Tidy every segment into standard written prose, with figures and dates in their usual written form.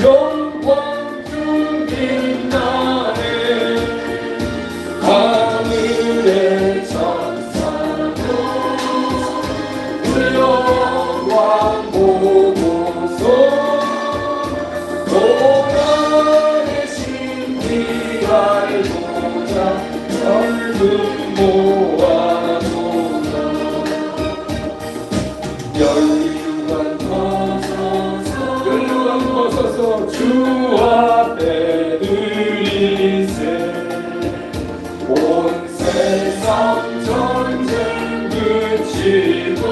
영광 주님 나네 하늘의 천사도 그 영광 보고서 고난의 신비알고자 얼굴 모아놓으라 연류관 벗어서 주 앞에 드리세 온 세상 전쟁 그치고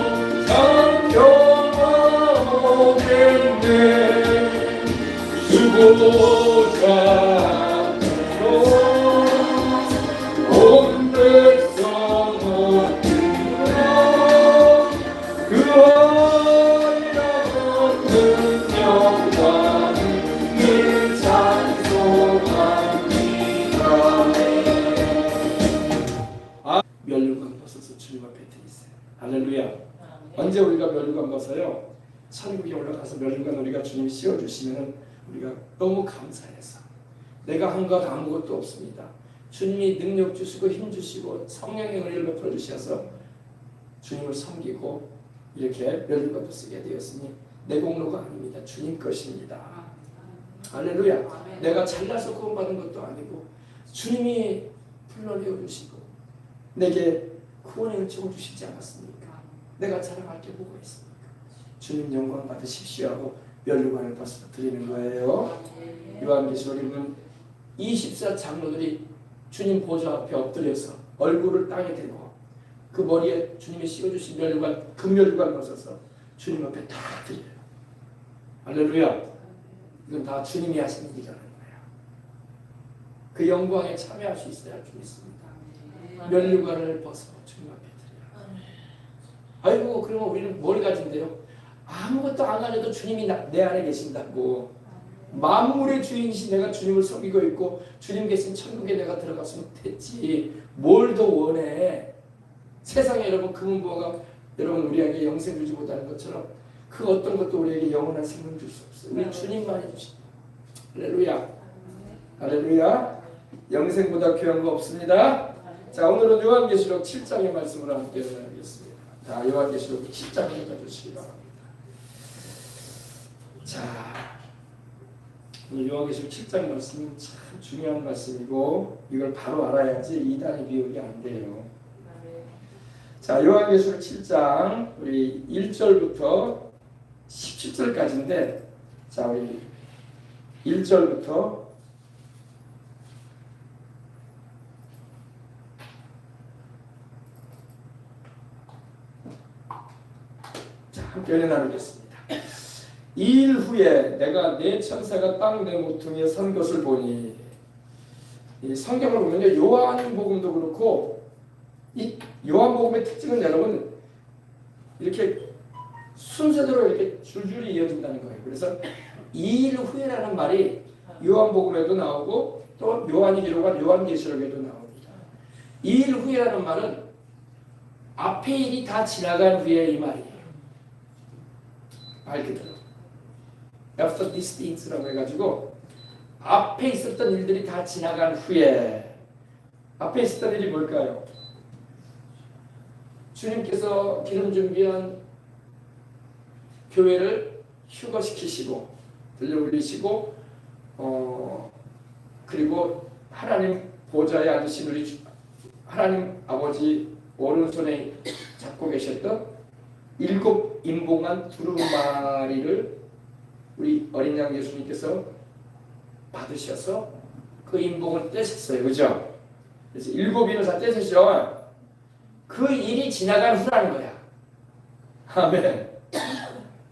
장평화 오겠네 주고자 온 백성 모두가 그 어리석은 영광을 찬송합니다. 멸류관 벗어서 주님 앞에 드리세요. 할렐루야. 언제 우리가 멸류관 벗어요? 천국에 올라가서 멸류관 우리가 주님이 씌워주시면 우리가 너무 감사해서 내가 한 것 아무것도 없습니다. 주님이 능력 주시고 힘 주시고 성령의 은혜를 베풀어 주셔서 주님을 섬기고 이렇게 멸류관도 쓰게 되었으니 내 공로가 아닙니다. 주님 것입니다. 할렐루야. 내가 잘나서 구원받은 것도 아니고 주님이 불러내어 주시고 내게 구원의 은총을 주시지 않았습니까? 내가 자랑할 게 뭐가 있습니까? 주님 영광 받으십시오 하고 멸류관을 벗어 드리는 거예요. 요한계시록에는 24장로들이 주님 보좌 앞에 엎드려서 얼굴을 땅에 대고 그 머리에 주님이 씌워주신 멸류관, 금멸류관 벗어서 주님 앞에 다 드려요. 할렐루야. 이건 다 주님이 하신 일이라는 거예요. 그 영광에 참여할 수 있어야 할 줄 믿습니다. 멸류관을 벗어 주님 앞에 드려요. 아이고 그러면 우리는 뭘 가진대요? 아무것도 안 가져도 주님이 내 안에 계신다고. 만물의 주인이신 내가 주님을 섬기고 있고 주님 계신 천국에 내가 들어갔으면 됐지. 뭘 더 원해? 세상에 여러분 금은보화가 여러분 우리에게 영생 주지 못하는 것처럼 그 어떤 것도 우리에게 영원한 생명 줄 수 없어요. 우리 주님만이 주십니다. 할렐루야. 할렐루야. 영생보다 귀한 거 없습니다. 자, 오늘은 요한계시록 7장의 말씀을 함께 나누겠습니다. 자, 요한계시록 7장을 가주시기 바랍니다. 자, 오늘 요한계시록 7장 말씀은 참 중요한 말씀이고 이걸 바로 알아야지 이단의 비유가 안 돼요. 자, 요한계시록 7장 우리 1절부터 17절까지인데 자, 우리 1절부터 자, 함께 은혜 나누겠습니다. 2일 후에 내가 네 천사가 땅 내 모퉁이에 선 것을 보니 이 성경을 보면요 요한복음도 그렇고 이 요한복음의 특징은 여러분 이렇게 순서대로 이렇게 줄줄이 이어진다는 거예요. 그래서 2일 후에라는 말이 요한복음에도 나오고 또 요한이 기록한 요한계시록에도 나옵니다. 2일 후에라는 말은 앞에 일이 다 지나간 후에 이 말이에요. 말 그대로 After these things라고 해가지고 앞에 있었던 일들이 다 지나간 후에 앞에 있었던 일이 뭘까요? 주님께서 기름 준비한 교회를 휴거시키시고 들려올리시고 그리고 하나님 보좌에 앉으신 우리 하나님 아버지 오른손에 잡고 계셨던 7 임봉한 두루마리를 우리 어린 양 예수님께서 받으셔서 그 임봉을 떼셨어요. 그죠? 그래서 7인을 다 떼셨죠. 그 일이 지나간 후라는 거야. 아멘.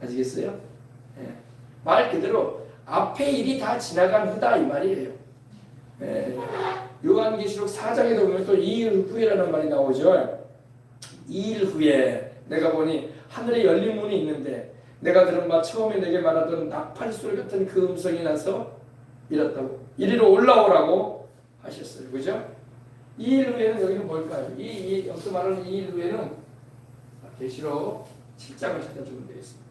아시겠어요? 네. 말 그대로 앞에 일이 다 지나간 후다 이 말이에요. 네. 요한계시록 4장에도 보면 또 2일 후에라는 말이 나오죠. 2일 후에 내가 보니 하늘에 열린 문이 있는데 내가 들은 바 처음에 내게 말하던 나팔 소리 같은 그 음성이 나서 이렇다고 이리로 올라오라고 하셨어요. 그죠? 2일 후에는 여기는 뭘까요? 여기서 말하는 2일 후에는 계시록 7장을 찾아주면 되겠습니다.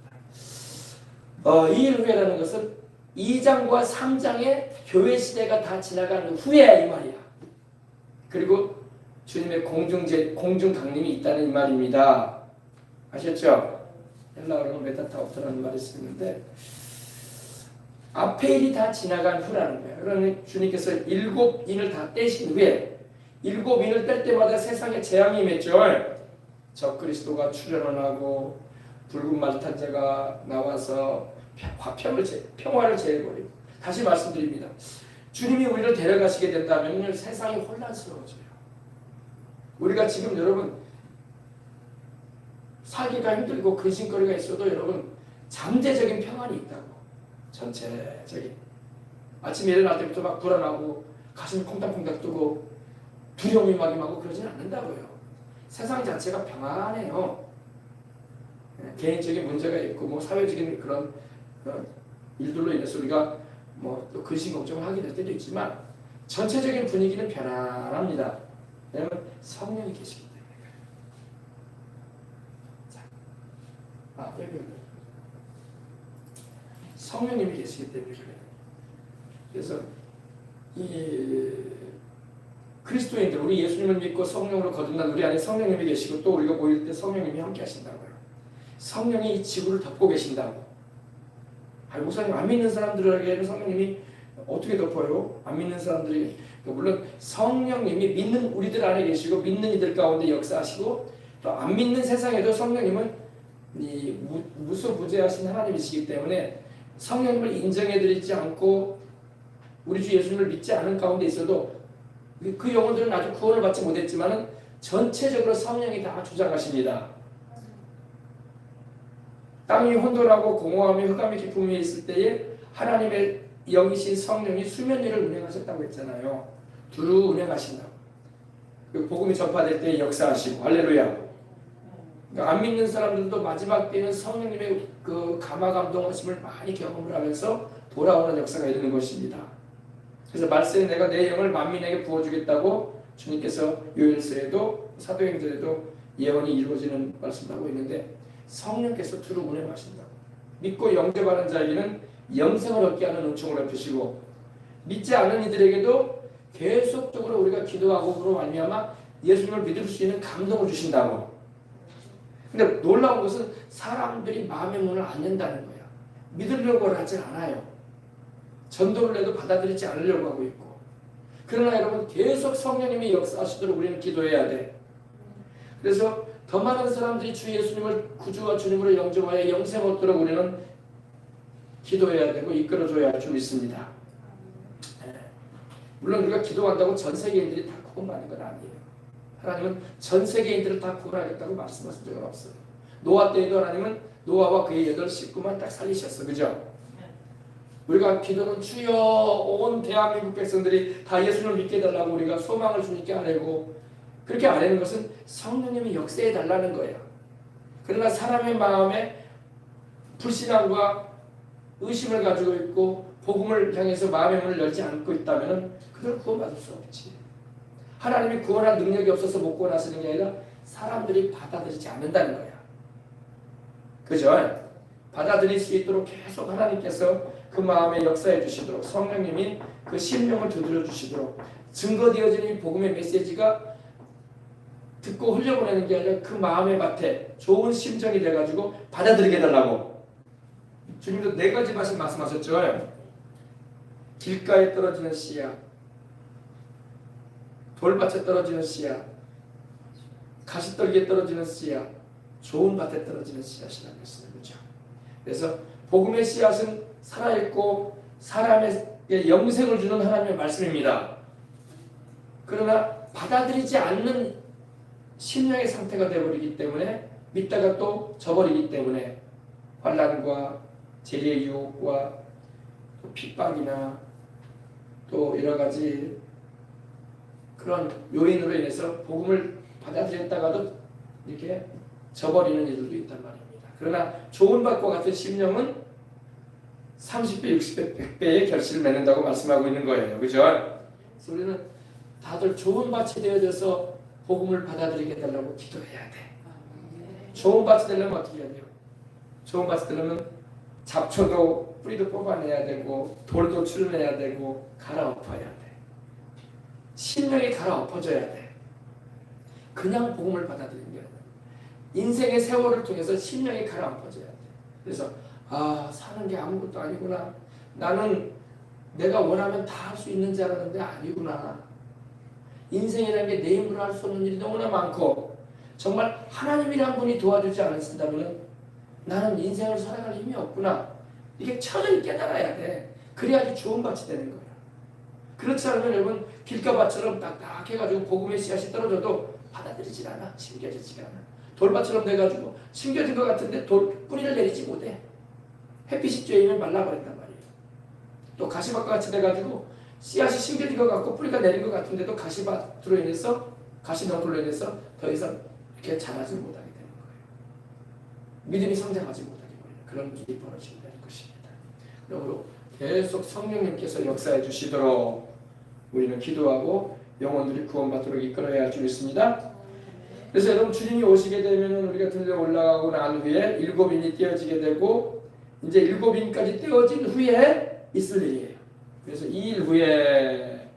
이 일 후에라는 것은 2장과 3장의 교회 시대가 다 지나간 후에야 이 말이야. 그리고 주님의 공중 강림이 있다는 이 말입니다. 아셨죠? 헬라어로 메타타우토라는 말이 쓰는데 앞에 일이 다 지나간 후라는 거예요. 그러면 주님께서 7인을 다 떼신 후에 7인을 뗄 때마다 세상에 재앙이 임했죠. 적그리스도가 출현을 하고 붉은 말탄자가 나와서 평화를 제해버리고, 다시 말씀드립니다. 주님이 우리를 데려가시게 된다면 세상이 혼란스러워져요. 우리가 지금 여러분 살기가 힘들고 근심거리가 있어도 여러분 잠재적인 평안이 있다고. 전체적인. 아침에 일어날 때부터 막 불안하고 가슴이 콩닥콩닥 뜨고 두려움이 막 임하고 그러지는 않는다고요. 세상 자체가 평안해요. 개인적인 문제가 있고 뭐 사회적인 그런 일들로 인해서 우리가 뭐 또 근심 걱정을 하게 될 때도 있지만 전체적인 분위기는 편안합니다. 왜냐하면 성령이 계시기 때문에. 여기 성령님이 계시기 때문에 그래요. 그래서 이 그리스도인들, 우리 예수님을 믿고 성령으로 거듭난 우리 안에 성령님이 계시고 또 우리가 모일 때 성령님이 함께 하신다고요. 성령이 이 지구를 덮고 계신다고. 목사님, 안 믿는 사람들에게는 성령님이 어떻게 덮어요? 안 믿는 사람들이, 물론 성령님이 믿는 우리들 안에 계시고 믿는 이들 가운데 역사하시고 또 안 믿는 세상에도 성령님은 이 무소부재하신 하나님이시기 때문에 성령님을 인정해드리지 않고 우리 주 예수님을 믿지 않은 가운데 있어도 그 영혼들은 아직 구원을 받지 못했지만 전체적으로 성령이 다 주장하십니다. 땅이 혼돈하고 공허함이 흑암이 깊음 위에 있을 때에 하나님의 영이신 성령이 수면 위를 운행하셨다고 했잖아요. 두루 운행하신다고. 그 복음이 전파될 때 역사하시고. 할렐루야. 그러니까 안 믿는 사람들도 마지막 때는 성령님의 그 감화 감동하심을 많이 경험을 하면서 돌아오는 역사가 이르는 것입니다. 그래서 말씀에 내가 내 영을 만민에게 부어주겠다고 주님께서 요엘서에도 사도행전에도 예언이 이루어지는 말씀을 하고 있는데 성령께서 두루 운행하신다고. 믿고 영접하는 자에게는 영생을 얻게 하는 은총을 베푸시고 믿지 않은 이들에게도 계속적으로 우리가 기도하고 말미암아 예수님을 믿을 수 있는 감동을 주신다고. 근데 놀라운 것은 사람들이 마음의 문을 안 연다는 거야. 믿으려고 하지 않아요. 전도를 해도 받아들이지 않으려고 하고 있고. 그러나 여러분 계속 성령님이 역사하시도록 우리는 기도해야 돼. 그래서 더 많은 사람들이 주 예수님을 구주와 주님으로 영접하여 영생 얻도록 우리는 기도해야 되고 이끌어줘야 할 줄 믿습니다. 물론 우리가 기도한다고 전 세계인들이 다 구원받는 건 아니에요. 하나님은 전 세계인들을 다 구원하겠다고 말씀하신 적은 없어요. 노아 때에도 하나님은 노아와 그의 8 식구만 딱 살리셨어. 그죠? 우리가 기도는 주여 온 대한민국 백성들이 다 예수님을 믿게 해달라고 우리가 소망을 주님께 아뢰고 그렇게 아뢰는 것은 성령님이 역사해 달라는 거예요. 그러나 사람의 마음에 불신앙과 의심을 가지고 있고 복음을 향해서 마음의 문을 열지 않고 있다면 그걸 구원받을 수 없지. 하나님이 구원할 능력이 없어서 못 구원하시는 게 아니라 사람들이 받아들이지 않는다는 거야. 그죠? 받아들일 수 있도록 계속 하나님께서 그 마음에 역사해 주시도록 성령님이 그 심령을 두드려 주시도록 증거되어지는 이 복음의 메시지가 듣고 흘려보내는 게 아니라 그 마음의 밭에 좋은 심정이 돼가지고 받아들이게 해달라고. 주님도 4가지 말씀하셨죠. 길가에 떨어지는 씨야, 돌밭에 떨어지는 씨야, 가시떨기에 떨어지는 씨야, 좋은 밭에 떨어지는 씨앗이라는 말씀을 그죠. 그래서 복음의 씨앗은 살아있고 사람에게 영생을 주는 하나님의 말씀입니다. 그러나 받아들이지 않는 심령의 상태가 되어버리기 때문에 믿다가 또 져버리기 때문에 환난과 재리의 유혹과 또 핍박이나 또 여러가지 그런 요인으로 인해서 복음을 받아들였다가도 이렇게 져버리는 일들도 있단 말입니다. 그러나 좋은 밭과 같은 심령은 30배, 60배, 100배의 결실을 맺는다고 말씀하고 있는 거예요. 그죠? 그래서 우리는 다들 좋은 밭이 되어져서 복음을 받아들이게 해달라고 기도해야 돼. 좋은 밭이 되려면 어떻게 해야 돼요? 좋은 밭이 되려면 잡초도 뿌리도 뽑아내야 되고 돌도 출내야 되고 갈아엎어야 돼. 심령이 갈아엎어져야 돼. 그냥 복음을 받아들이는 게 아니라 인생의 세월을 통해서 심령이 갈아엎어져야 돼. 그래서 사는 게 아무것도 아니구나. 나는 내가 원하면 다 할 수 있는 줄 알았는데 아니구나. 인생이라는 게 내 힘으로 할 수 없는 일이 너무나 많고 정말 하나님이란 분이 도와주지 않으신다면 나는 인생을 살아갈 힘이 없구나. 이게 철저히 깨달아야 돼. 그래야지 좋은 밭이 되는 거야. 그렇지 않으면 여러분 길가밭처럼 딱딱해가지고 복음의 씨앗이 떨어져도 받아들이질 않아. 심겨지지 않아. 돌밭처럼 돼가지고 심겨진 것 같은데 뿌리를 내리지 못해. 햇빛이 쬐이면 말라버린단 말이에요. 또 가시밭과 같이 돼가지고 씨앗이 심겨진 것 같고 뿌리가 내린 것 같은데도 가시밭으로 인해서 가시너굴로 인해서 더 이상 이렇게 자라지 못하게 되는 거예요. 믿음이 성장하지 못하게 되는 그런 일이 벌어진다는 것입니다. 그러므로 계속 성령님께서 역사해 주시도록 우리는 기도하고 영혼들이 구원받도록 이끌어야 할 줄 믿습니다. 그래서 여러분 주님이 오시게 되면 우리가 들려 올라가고 난 후에 7인이 떼어지게 되고 이제 7인까지 떼어진 후에 있을 일이에요. 그래서 2일 후에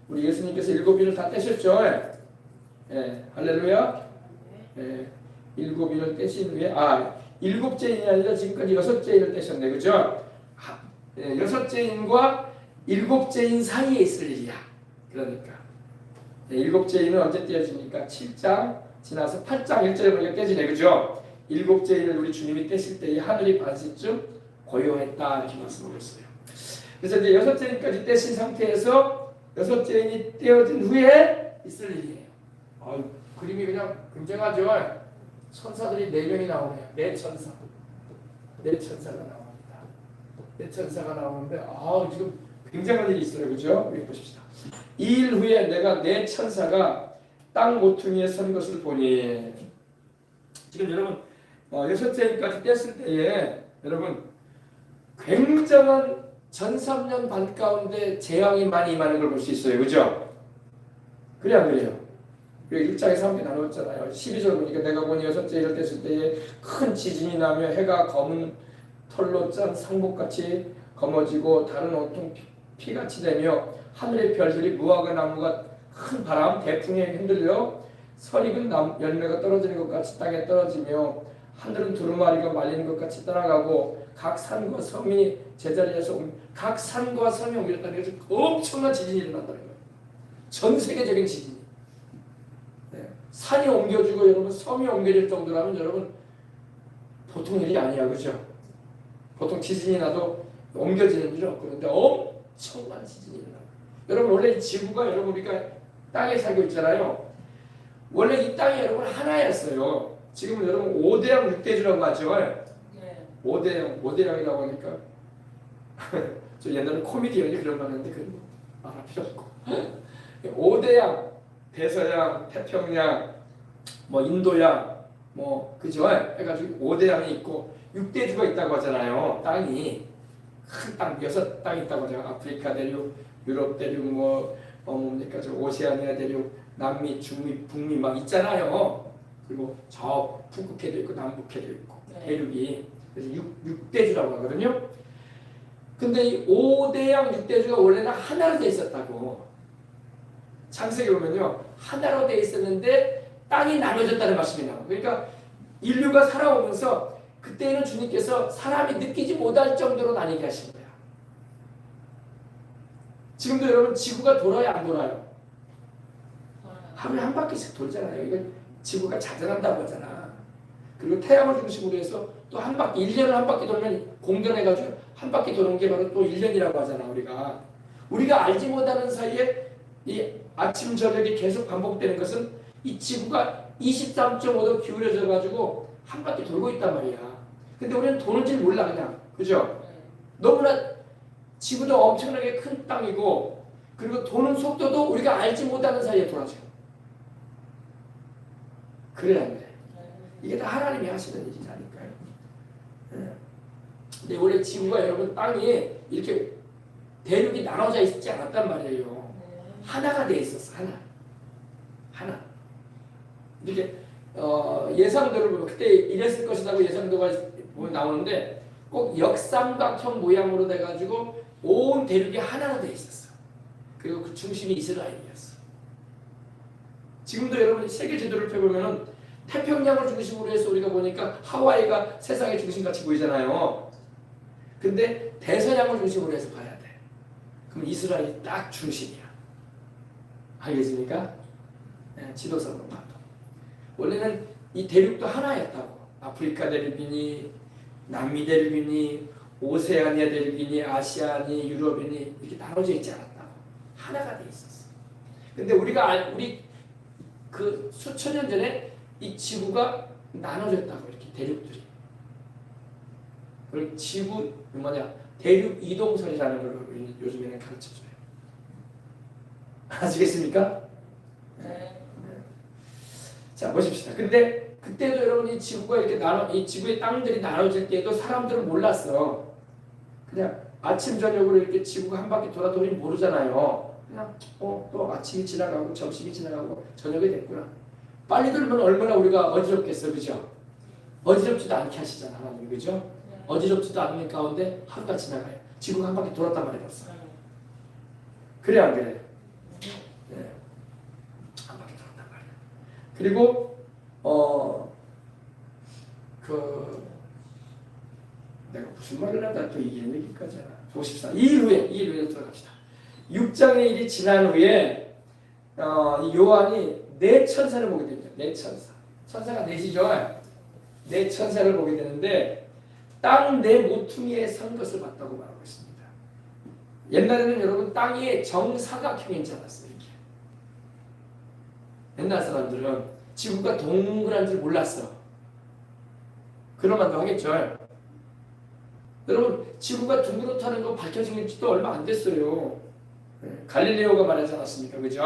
우리 예수님께서 7인을 다 떼셨죠. 할렐루야. 7인을 떼신 후에 7째 인이 아니라 지금까지 6째 인을 떼셨네. 그죠? 6째 인과 7째 인 사이에 있을 일이야. 그러니까 7째 인은 언제 떼어집니까? 7장 지나서 8장 1절에 보니까 떼지네. 그죠? 7째 인을 우리 주님이 떼실 때에 하늘이 반시쯤 고요했다 이렇게 말씀을 했어요. 그래서 이제 6째 인까지 떼신 상태에서 6째 인이 떼어진 후에 있을 일이에요. 그림이 그냥 굉장하죠. 천사들이 4명이 나오네요. 4천사. 4천사가 나옵니다. 4천사가 나오는데 지금 굉장한 일이 있어요. 그죠? 우리 보십시다. 2일 후에 내가 4천사가 땅 모퉁이에 선 것을 보니 지금 여러분 6째 인까지 뗐을 때에 여러분 굉장한 전삼년 반 가운데 재앙이 많이 임하는 걸 볼 수 있어요. 그죠? 그래 안 그래요? 1장에서 함께 나눴잖아요. 12절 보니까 내가 보니 6째 일을 뗐을 때에 큰 지진이 나며 해가 검은 털로 짠 상복같이 검어지고 다른 온통 피같이 되며 하늘의 별들이 무화과 나무가 큰 바람 대풍에 흔들려 설익은 열매가 떨어지는 것 같이 땅에 떨어지며 하늘은 두루마리가 말리는 것 같이 떠나가고 각 산과 섬이 제자리에서 각 산과 섬이 옮겨졌다는 것은 엄청난 지진이 일어난다는 거예요. 전 세계적인 지진이. 산이 옮겨지고 여러분 섬이 옮겨질 정도라면 여러분 보통 일이 아니야. 그죠? 보통 지진이 나도 옮겨지는 일은 없고 그런데 엄청난 지진이 일어나요. 여러분 원래 이 지구가 여러분 우리가 땅에 살고 있잖아요. 원래 이 땅이 여러분 하나였어요. 지금은 여러분 5대양 6대주라고 하죠. 5대양이라고 하니까 저 옛날에 코미디언이 그런 거 하는데 그런 거 말할 필요 없고 5대양 대서양, 태평양, 인도양, 그죠? 해가지고 5대양이 있고 6대주가 있다고 하잖아요. 땅이 큰 땅, 6땅이 있다고 하잖아요. 아프리카 대륙, 유럽 대륙, 저 오세아니아 대륙, 남미, 중미, 북미 막 있잖아요. 그리고 저 북극해도 있고 남북해도 있고 대륙이 그래서 6대주라고 하거든요. 근데 이 5대양 6대주가 원래는 하나로 돼 있었다고. 창세기 보면요 하나로 돼 있었는데 땅이 나눠졌다는 말씀이 나와요. 그러니까 인류가 살아오면서 그때는 주님께서 사람이 느끼지 못할 정도로 나뉘게 하신 거야. 지금도 여러분 지구가 돌아요 안 돌아요? 하루에 한 바퀴씩 돌잖아요. 이건 지구가 자전한다고 하잖아. 그리고 태양을 중심으로 해서 또 한 바퀴 1년을 한 바퀴 돌면 공전해가지고 한 바퀴 도는 게 바로 또 1년이라고 하잖아. 우리가 알지 못하는 사이에 이 아침 저녁이 계속 반복되는 것은 이 지구가 23.5도 기울여져 가지고 한 바퀴 돌고 있단 말이야. 근데 우리는 도는 줄 몰라 그냥. 그죠? 너무나 지구도 엄청나게 큰 땅이고 그리고 도는 속도도 우리가 알지 못하는 사이에 돌아져. 그래야 돼. 이게 다 하나님이 하시는 일이라니까요. 근데 원래 지구가 여러분 땅이 이렇게 대륙이 나눠져 있지 않았단 말이에요. 하나가 돼 있었어. 하나. 이렇게 예상도를 보면 그때 이랬을 것이라고 예상도가 보면 나오는데 꼭 역삼각형 모양으로 돼가지고 온 대륙이 하나로 돼 있었어. 그리고 그 중심이 이스라엘이었어. 지금도 여러분 세계 지도를 펴보면은 태평양을 중심으로 해서 우리가 보니까 하와이가 세상의 중심같이 보이잖아요. 근데 대서양을 중심으로 해서 봐야 돼. 그럼 이스라엘이 딱 중심이야. 알겠습니까? 네, 지도상으로 봐도. 원래는 이 대륙도 하나였다고. 아프리카 대륙이니 남미 대륙이니 오세아니아 대륙이니 아시아니 유럽이니 이렇게 나눠져 있지 않았다고. 하나가 돼 있었어. 근데 우리 그 수천 년 전에 이 지구가 나눠졌다고. 이렇게 대륙들이. 그걸 지구 대륙 이동설이라는 걸 요즘에는 가르쳐줘요. 아시겠습니까? 네. 자, 보십시다. 근데 그때도 여러분 이 지구가 이렇게 이 지구의 땅들이 나눠질 때도 사람들은 몰랐어. 그냥 아침 저녁으로 이렇게 지구가 한 바퀴 돌아도 우리는 모르잖아요. 그냥 또 아침이 지나가고 점심이 지나가고 저녁이 됐구나. 빨리 들면 얼마나 우리가 어지럽겠어, 그죠? 어지럽지도 않게 하시잖아, 하나님, 그죠? 어지럽지도 않는 가운데 하루가 지나가요. 지구가 한 바퀴 돌았단 말이에요, 벌써. 그래 안 그래? 네. 한 바퀴 돌았단 말이에요. 그리고 내가 무슨 말을 하다 또 이게 얘기까지 하나. 54. 2일 후에 들어갑시다. 6장의 일이 지난 후에 요한이 네 천사를 보게 됩니다. 네 천사. 천사가 넷이죠. 네 천사를 보게 되는데 땅 네 모퉁이에 선 것을 봤다고 말하고 있습니다. 옛날에는 여러분 땅이 정사각형인지 알았어요. 이렇게. 옛날 사람들은 지구가 동그란 줄 몰랐어. 그럴만도 하겠죠. 여러분 지구가 둥그렇다는 거 밝혀진 지도 얼마 안 됐어요. 갈릴레오가 말하지 않았습니까? 그죠?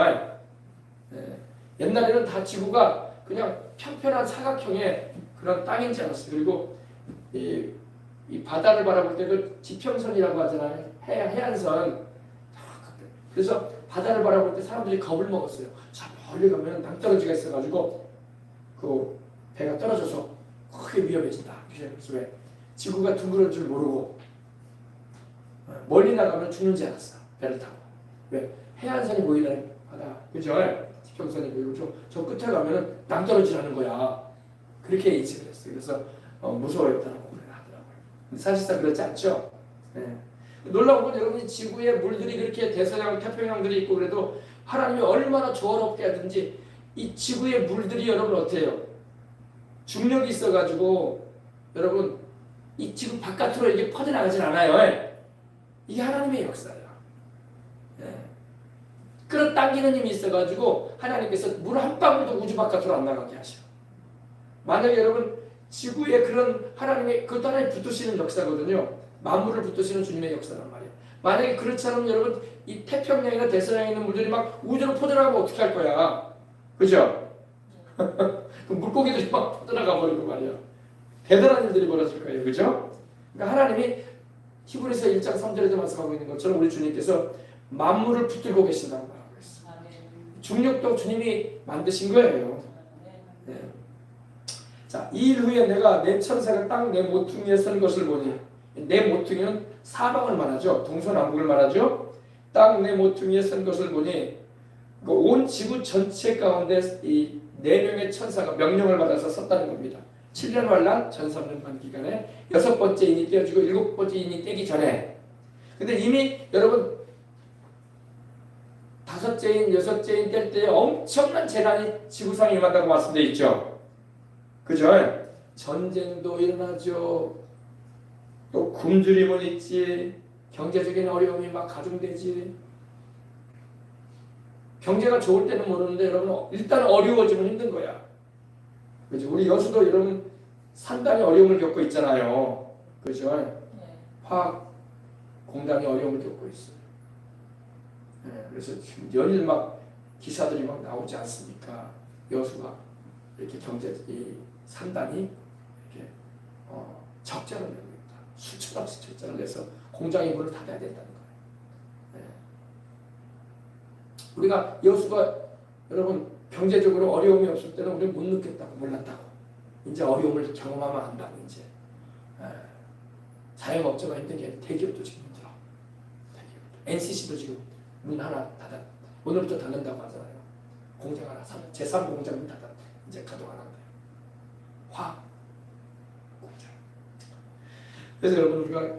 옛날에는 다 지구가 그냥 평평한 사각형의 그런 땅인지 알았어요. 그리고 이 바다를 바라볼 때도 지평선이라고 하잖아요. 해안선. 그래서 바다를 바라볼 때 사람들이 겁을 먹었어요. 자, 멀리 가면 낭떠러지가 있어가지고 그 배가 떨어져서 크게 위험해진다. 그래서 왜? 지구가 둥그런 줄 모르고 멀리 나가면 죽는지 알았어. 배를 타고. 왜? 해안선이 보이는 바다. 그죠? 지평선이 보이고 저 끝에 가면 낭떠러지라는 거야. 그렇게 인식을 했어요. 그래서 무서워했다고 하더라고요. 사실상 그렇지 않죠? 네. 놀라운 건 여러분이 지구에 물들이 그렇게 대서양, 태평양들이 있고 그래도 하나님이 얼마나 조화롭게 하든지 이 지구의 물들이 여러분 어때요? 중력이 있어가지고 여러분 이 지구 바깥으로 이게 퍼져나가진 않아요. 이게 하나님의 역사예요. 끌어당기는 힘이 있어가지고 하나님께서 물 한 방울도 우주 바깥으로 안 나가게 하셔. 만약에 여러분 지구에 그런 하나님의 그것도 하나님 붙드시는 역사거든요. 만물을 붙드시는 주님의 역사란 말이에요. 만약에 그렇지 않으면 여러분 이 태평양이나 대서양에 있는 물들이 막 우주로 퍼져나가면 어떻게 할 거야? 그죠? 그 물고기들이 막 퍼져나가 버리고 말이야. 대단한 일들이 벌어질 거예요. 그죠? 그러니까 하나님이 히브리서 1장 3절에도 말씀하고 있는 것처럼 우리 주님께서 만물을 붙들고 계신다고 말하고 있어요. 중력도 주님이 만드신 거예요. 네. 자, 2일 후에 내가 내 천사가 땅 내 모퉁이에 선 것을 보니, 내 모퉁이는 사방을 말하죠. 동서남북을 말하죠. 땅 내 모퉁이에 선 것을 보니 온 지구 전체 가운데 이 4명의 천사가 명령을 받아서 섰다는 겁니다. 7년 환란 전 3년간 기간에 6번째 인이 떼어지고 7번째 인이 떼기 전에. 근데 이미 여러분 5째 인, 6째 인 뗄 때 엄청난 재난이 지구상에 임한다고 말씀되어 있죠. 그죠? 전쟁도 일어나죠. 또 굶주림은 있지. 경제적인 어려움이 막 가중되지. 경제가 좋을 때는 모르는데 여러분 일단 어려워지면 힘든 거야. 그죠? 우리 여수도 여러분 상당히 어려움을 겪고 있잖아요. 그죠? 화학 공단이 어려움을 겪고 있어요. 그래서 지금 연일 막 기사들이 막 나오지 않습니까? 여수가 이렇게 이 산단이 이렇게 적자를 내고 있다. 수천억씩 적자를 내서 공장의 문을 닫아야 된다는 거예요. 우리가 여수가 여러분 경제적으로 어려움이 없을 때는 우리는 못 느꼈다고 몰랐다고. 이제 어려움을 경험하면 안다고 이제 자영업자가 힘든 게 아니라 대기업도 지금 힘들어. 대기업도. NCC도 지금 문 하나 닫아. 오늘부터 닫는다고 하잖아요. 공장 하나 제3 공장 닫아. 이제 가동 안 한대요. 화학 공장. 그래서 여러분 우리가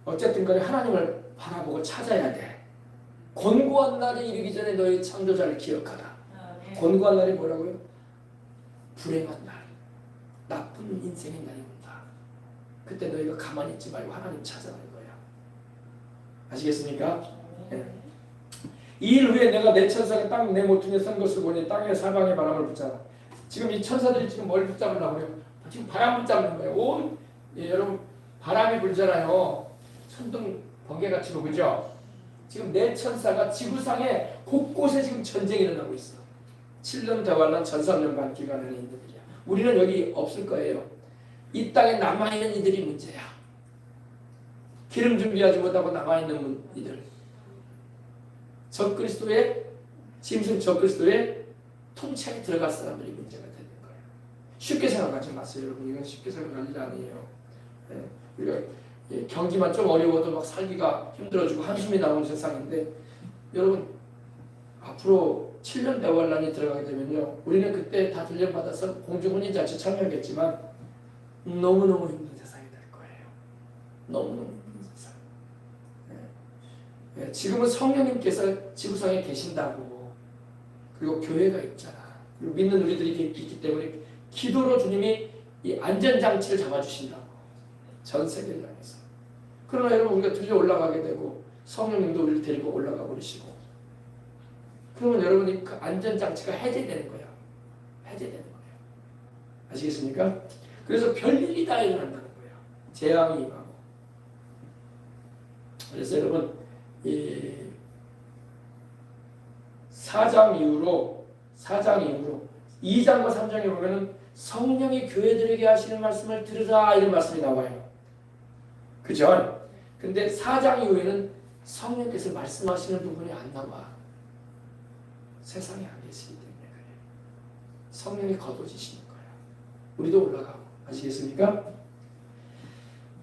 어쨌든 간에 하나님을 바라보고 찾아야 돼. 곤고한 날이 이르기 전에 너희 창조자를 기억하라. 곤고한 날이 뭐라고요? 불행한 날, 나쁜 인생의 날이 온다. 그때 너희가 가만히 있지 말고 하나님 찾아가는 거야. 아시겠습니까? 네. 2일 후에 내가 내 천사가 땅 내 모퉁이에 선 것을 보니 땅의 사방의 바람을 붙잡아. 지금 이 천사들이 지금 뭘 붙잡으려고요? 지금 바람 붙잡는 거예요. 여러분 바람이 불잖아요. 천둥 번개가 치고 그죠? 지금 내 천사가 지구상에 곳곳에 지금 전쟁이 일어나고 있어. 7년 대환란 1300년 기간에 있는 이들이야. 우리는 여기 없을 거예요. 이 땅에 남아있는 이들이 문제야. 기름 준비하지 못하고 남아있는 이들. 적그리스도의 짐승 적그리스도의 통치에 들어갈 사람들이 문제가 되는 거예요. 쉽게 생각하지 마세요, 여러분. 이건 쉽게 생각할 일 아니에요. 우리가 경기만 좀 어려워도 막 살기가 힘들어지고 한숨이 나오는 세상인데 여러분 앞으로 7년 대환란이 들어가게 되면요, 우리는 그때 다 훈련받아서 공중훈련자체 참여하겠지만 너무너무 힘든 세상이 될 거예요. 너무너무 힘든 세상. 지금은 성령님께서 지구상에 계신다고, 그리고 교회가 있잖아, 그리고 믿는 우리들이 있기 때문에 기도로 주님이 이 안전장치를 잡아주신다고, 전 세계를 향해서. 그러나 여러분 우리가 들려 올라가게 되고 성령님도 우리를 데리고 올라가 버리시고, 그러면 여러분이 그 안전장치가 해제되는 거야. 해제되는 거예요. 아시겠습니까? 그래서 별일이 다 일어난다는 거예요. 재앙이 임하고. 그래서 여러분 이 4장 이후로 2장과 3장에 보면은 성령이 교회들에게 하시는 말씀을 들으라 이런 말씀이 나와요. 그죠? 근데 4장 이후에는 성령께서 말씀하시는 부분이 안 나와. 세상에 안 계시기 때문에 그래요. 성령이 거둬지시는 거예요. 우리도 올라가고. 아시겠습니까?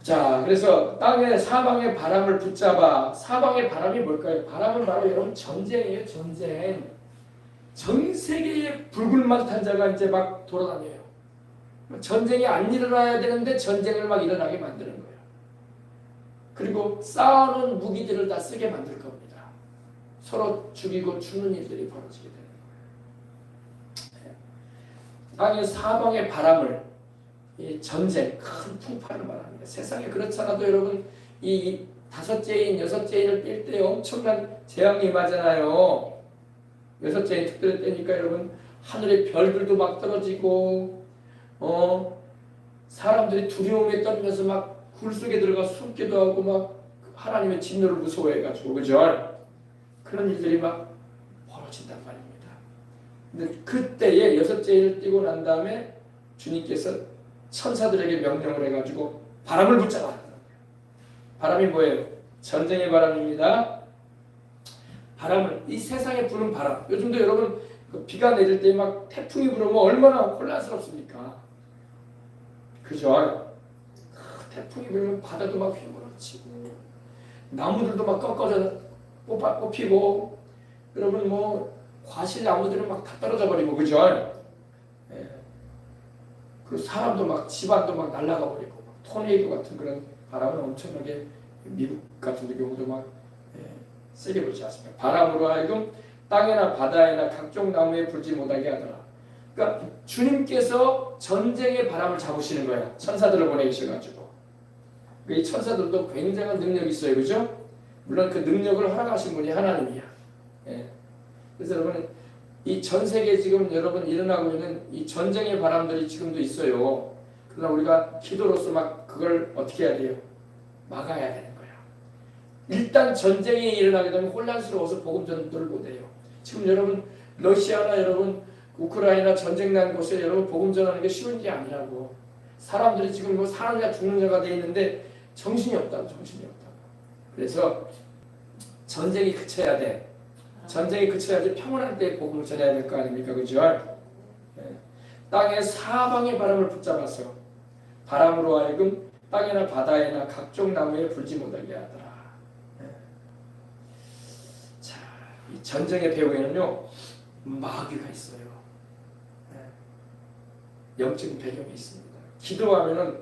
자, 그래서 땅의 사방의 바람을 붙잡아. 사방의 바람이 뭘까요? 바람은 바로 여러분 전쟁이에요. 전쟁. 전 세계에 불굴만탄 자가 이제 막 돌아다녀요. 전쟁이 안 일어나야 되는데 전쟁을 막 일어나게 만드는 거예요. 그리고 쌓아놓은 무기들을 다 쓰게 만들 겁니다. 서로 죽이고 죽는 일들이 벌어지게 되는 거예요. 땅의 사방의 바람을, 이 전쟁, 큰 풍파를 말합니다. 세상에 그렇잖아도 여러분 이 5째인 6째인을 뛸 때 엄청난 재앙이 임하잖아요. 6째인 특별히 때니까 여러분 하늘의 별들도 막 떨어지고 사람들이 두려움에 떨면서 막 굴 속에 들어가 숨기도 하고 막 하나님의 진노를 무서워해가지고, 그죠? 그런 일들이 막 벌어진단 말입니다. 근데 그때에 6째인을 띄고 난 다음에 주님께서 천사들에게 명령을 해가지고 바람을 붙잡아. 바람이 뭐예요? 전쟁의 바람입니다. 바람은 이 세상에 부는 바람. 요즘도 여러분 비가 내릴 때 막 태풍이 불으면 얼마나 혼란스럽습니까? 그죠? 태풍이 불면 바다도 막 휘몰아치고 나무들도 막 꺾어져 뽑히고, 여러분 뭐 과실 나무들은 막 다 떨어져 버리고, 그죠? 예. 그 사람도 막 집안도 막 날아가 버리고, 막 토네이도 같은 그런 바람은 엄청나게 미국 같은 경우도 막 세게 불지 않습니까? 바람으로 하여금 땅에나 바다에나 각종 나무에 불지 못하게 하더라. 그러니까 주님께서 전쟁의 바람을 잡으시는 거예요. 천사들을 보내주셔가지고. 이 천사들도 굉장한 능력이 있어요, 그죠? 물론 그 능력을 허락하신 분이 하나님이야. 예. 그래서 여러분 이 전 세계에 지금 여러분 일어나고 있는 이 전쟁의 바람들이 지금도 있어요. 그러나 우리가 기도로서 막 그걸 어떻게 해야 돼요? 막아야 되는 거야. 일단 전쟁이 일어나게 되면 혼란스러워서 복음 전도를 못해요. 지금 여러분 러시아나 여러분 우크라이나 전쟁 난 곳에 여러분 복음 전하는 게 쉬운 게 아니라고. 사람들이 지금 뭐 사느냐 죽느냐가 돼 있는데 정신이 없다고. 그래서 전쟁이 그쳐야 돼. 전쟁이 그쳐야지 평온할 때 복음을 전해야 될 거 아닙니까? 그죠? 땅의 사방의 바람을 붙잡아서 바람으로 하여금 땅이나 바다에나 각종 나무에 불지 못하게 하더라. 자, 이 전쟁의 배후에는요 마귀가 있어요. 영적인 배경이 있습니다. 기도하면은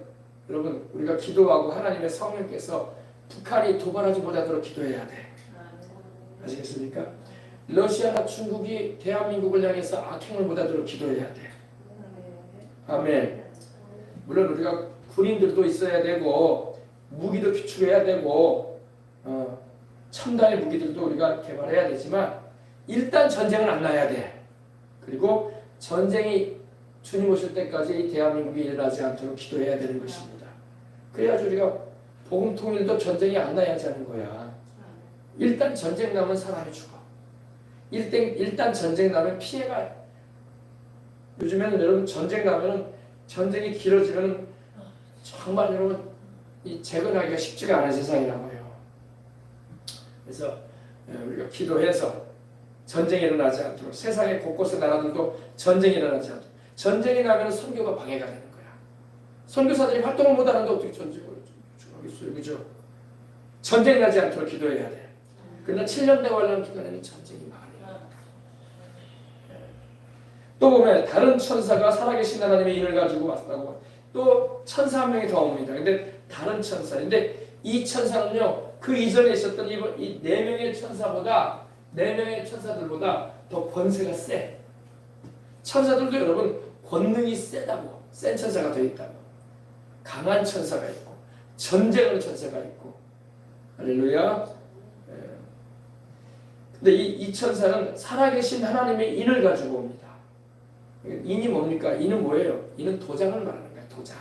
여러분 우리가 기도하고 하나님의 성령께서 북한이 도발하지 못하도록 기도해야 돼. 아시겠습니까? 러시아나 중국이 대한민국을 향해서 악행을 못하도록 기도해야 돼. 아멘. 물론 우리가 군인들도 있어야 되고 무기도 비축해야 되고 첨단의 무기들도 우리가 개발해야 되지만 일단 전쟁은 안 나야 돼. 그리고 전쟁이 주님 오실 때까지 이 대한민국이 일어나지 않도록 기도해야 되는 것입니다. 그래야지 우리가 복음 통일도 전쟁이 안 나야지 하는 거야. 일단 전쟁 나면 사람이 죽어. 일단 전쟁 나면 피해가. 요즘에는 여러분 전쟁 나면 전쟁이 길어지면 정말 여러분 이 재건하기가 쉽지가 않은 세상이라고요. 그래서 우리가 기도해서 전쟁이 일어나지 않도록 세상의 곳곳의 나라들도 전쟁이 일어나지 않도록. 전쟁이 나면 선교가 방해가 되는 거야. 선교사들이 활동을 못하는데 어떻게 전쟁을 하겠어요, 그죠? 전쟁 나지 않도록 기도해야 돼. 그러나 7년 대환란 기간에는 전쟁이 많아요. 또 보면 다른 천사가 살아계신 하나님의 인을 가지고 왔다고. 또 천사 한 명이 더 옵니다. 근데 다른 천사인데 이 천사는요 그 이전에 있었던 이 4명의 천사보다 4명의 천사들보다 더 권세가 세. 천사들도 여러분 권능이 세다고. 센 천사가 되어 있다고. 강한 천사가 있고 전쟁하는 천사가 있고. 할렐루야. 근데 이 천사는 살아계신 하나님의 인을 가지고 옵니다. 인이 뭡니까? 인은 뭐예요? 인은 도장을 말하는 거야. 도장.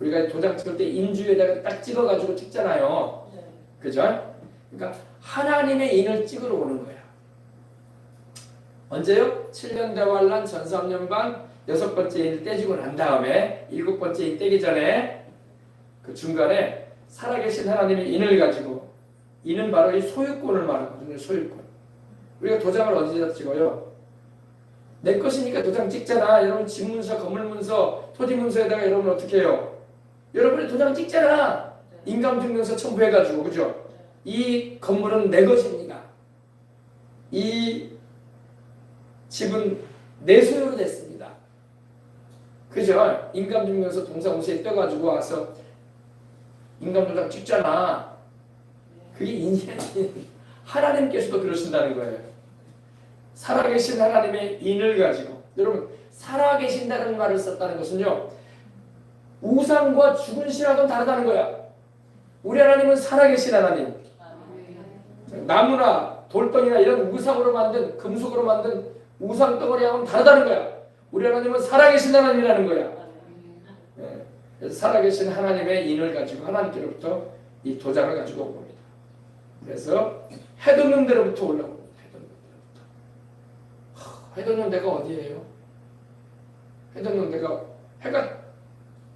우리가 도장 찍을 때 인주에다가 딱 찍어가지고 찍잖아요. 그죠? 그러니까 하나님의 인을 찍으러 오는 거야. 언제요? 7년 대환란 전 3년 반 6번째 인을 떼지고 난 다음에 7번째 인 떼기 전에 그 중간에 살아계신 하나님의 인을 가지고. 이는 바로 이 소유권을 말하거든요. 소유권. 우리가 도장을 어디다 찍어요? 내 것이니까 도장 찍잖아. 여러분 집문서, 건물문서, 토지문서에다가 여러분 어떻게 해요? 여러분이 도장 찍잖아. 인감증명서 첨부해가지고. 그죠? 이 건물은 내 것입니다. 이 집은 내 소유로 됐습니다. 그죠? 인감증명서 동사무소에 떼가지고 와서 인감도장 찍잖아. 그게 인생 하나님께서도 그러신다는 거예요. 살아계신 하나님의 인을 가지고. 여러분 살아계신다는 말을 썼다는 것은요 우상과 죽은 신하고는 다르다는 거야. 우리 하나님은 살아계신 하나님. 나무나 돌덩이나 이런 우상으로 만든 금속으로 만든 우상 덩어리하고는 다르다는 거야. 우리 하나님은 살아계신 하나님이라는 거야. 그래서 살아계신 하나님의 인을 가지고 하나님께로부터 이 도장을 가지고 옵니다. 그래서 해돋는 데로부터 올라옵니다. 해돋는 데가 어디예요? 해돋는 데가 해가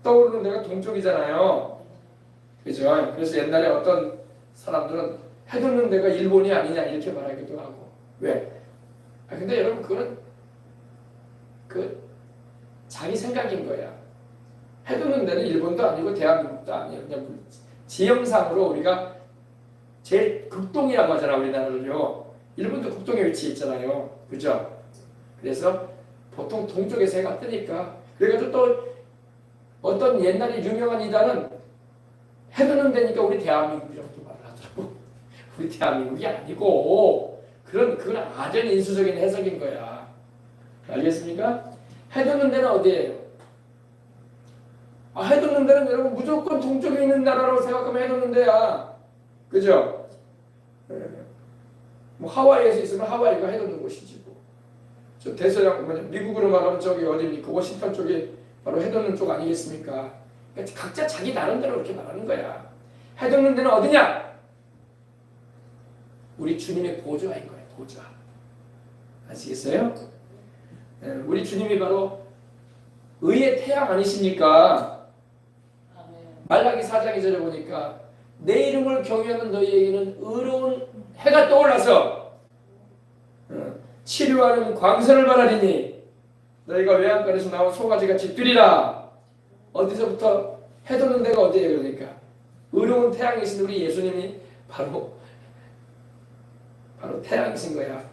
떠오르는 데가 동쪽이잖아요. 그죠? 그래서 옛날에 어떤 사람들은 해돋는 데가 일본이 아니냐 이렇게 말하기도 하고. 왜? 근데 여러분 그거는 자기 생각인 거야. 해돋는 데는 일본도 아니고 대한민국도 아니에요. 그냥 지형상으로 우리가 제일 극동이라고 하잖아 우리나라를요. 일본도 극동에 위치해 있잖아요. 그죠? 그래서 보통 동쪽에서 해가 뜨니까. 그래가지고 또 어떤 옛날에 유명한 이단은 해돋는 데니까 우리 대한민국이라고 또 말을 하더라고. 우리 대한민국이 아니고 그건 아전 인수적인 해석인 거야. 알겠습니까? 해돋는 데는 어디예요? 해돋는 데는 여러분 무조건 동쪽에 있는 나라라고 생각하면 해돋는 데야. 그죠? 뭐 하와이에서 있으면 하와이가 해돋는 곳이지. 저 대서양 미국으로 말하면 저기 어디입니까? 워싱턴 쪽이 바로 해돋는 쪽 아니겠습니까? 그러니까 각자 자기 나름대로 그렇게 말하는 거야. 해돋는 데는 어디냐? 우리 주님의 보좌인 거예요. 보좌. 아시겠어요? 우리 주님이 바로 의의 태양 아니십니까? 말라기 4장 2절에 보니까 내 이름을 경외하는 너희에게는 의로운 해가 떠올라서 치료하는 광선을 바라리니 너희가 외양간에서 나온 송아지같이 뛰리라. 어디서부터? 해돋는 데가 어디예요? 그러니까 의로운 태양이신 우리 예수님이 바로 태양이신 거야.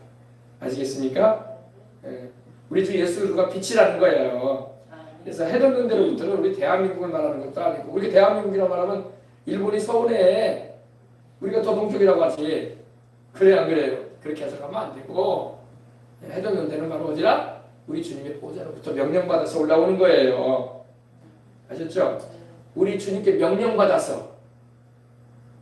아시겠습니까? 예. 우리 주 예수 그리스도가 빛이라는 거예요. 그래서 해돋는 데로부터는 우리 대한민국을 말하는 것도 아니고, 우리 대한민국이라고 말하면 일본이 서운해. 우리가 더 동쪽이라고 하지. 그래 안 그래요? 그렇게 해석하면 안 되고, 해돋는 데는 바로 어디라? 우리 주님의 보좌로부터 명령받아서 올라오는 거예요. 아셨죠? 우리 주님께 명령받아서,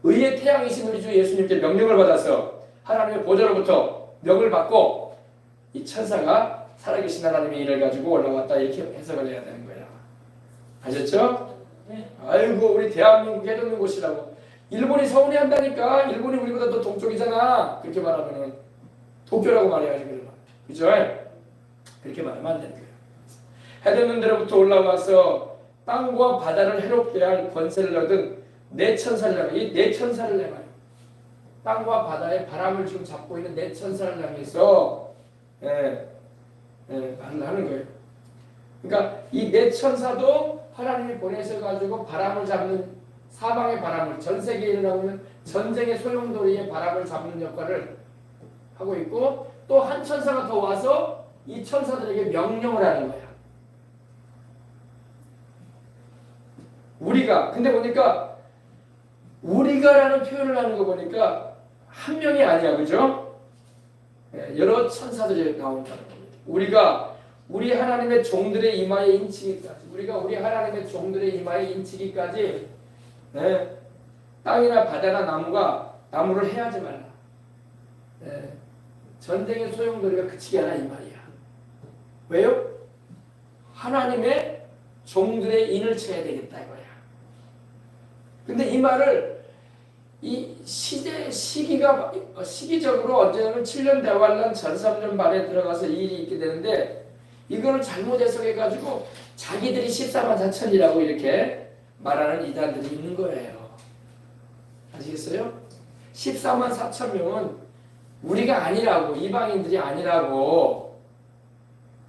의의 태양이신 우리 주 예수님께 명령을 받아서 하나님의 보좌로부터 명을 받고 이 천사가 살아계신 하나님의 일을 가지고 올라왔다, 이렇게 해석을 해야 되는 거야. 아셨죠? 아이고, 우리 대한민국 해돋는 곳이라고. 일본이 서운해한다니까. 일본이 우리보다 더 동쪽이잖아. 그렇게 말하면은 도쿄라고 말해야지. 그러면 그죠? 그렇게 말하면 안 되는 거예요. 해돋는 데로부터 올라와서 땅과 바다를 해롭게 할 권세를 얻은 네 천사를 향해, 이 네 천사를 향하여, 땅과 바다의 바람을 지금 잡고 있는 네 천사를 향해서 말을 하는 거예요. 그러니까 이 네 천사도 하나님이 보내셔 가지고 바람을 잡는, 사방의 바람을, 전 세계에 일어나고 있는 전쟁의 소용돌이의 바람을 잡는 역할을 하고 있고, 또 한 천사가 더 와서 이 천사들에게 명령을 하는 거야. 우리가, 근데 보니까 우리가라는 표현을 하는 거 보니까 한 명이 아니야, 그죠? 여러 천사들이 나온다는 겁니다. 우리가 우리 하나님의 종들의 이마에 인치기까지, 우리가 우리 하나님의 종들의 이마에 인치기까지, 땅이나 바다나 나무를 해하지 말라. 전쟁의 소용돌이가 그치게 하라, 이 말이야. 왜요? 하나님의 종들의 인을 쳐야 되겠다, 이거야. 근데 이 말을 이 시기적으로 언제냐면 7년 대환란 전 3년 만에 들어가서 이 일이 있게 되는데, 이거를 잘못 해석해가지고 자기들이 14만 4천이라고 이렇게 말하는 이단들이 있는 거예요. 아시겠어요? 14만 4천 명은 우리가 아니라고, 이방인들이 아니라고.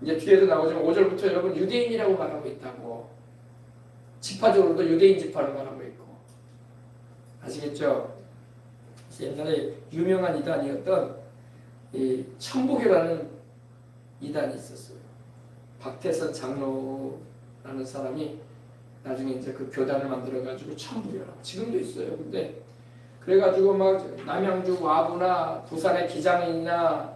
이제 뒤에도 나오지만 5절부터 여러분 유대인이라고 말하고 있다고. 지파적으로도 유대인 지파를 말하고 있고. 아시겠죠? 옛날에 유명한 이단이었던 이 천부교라는 이단이 있었어요. 박태선 장로라는 사람이 나중에 이제 그 교단을 만들어가지고 천부교라고, 지금도 있어요. 근데 그래가지고 막 남양주 와부나 부산의 기장이나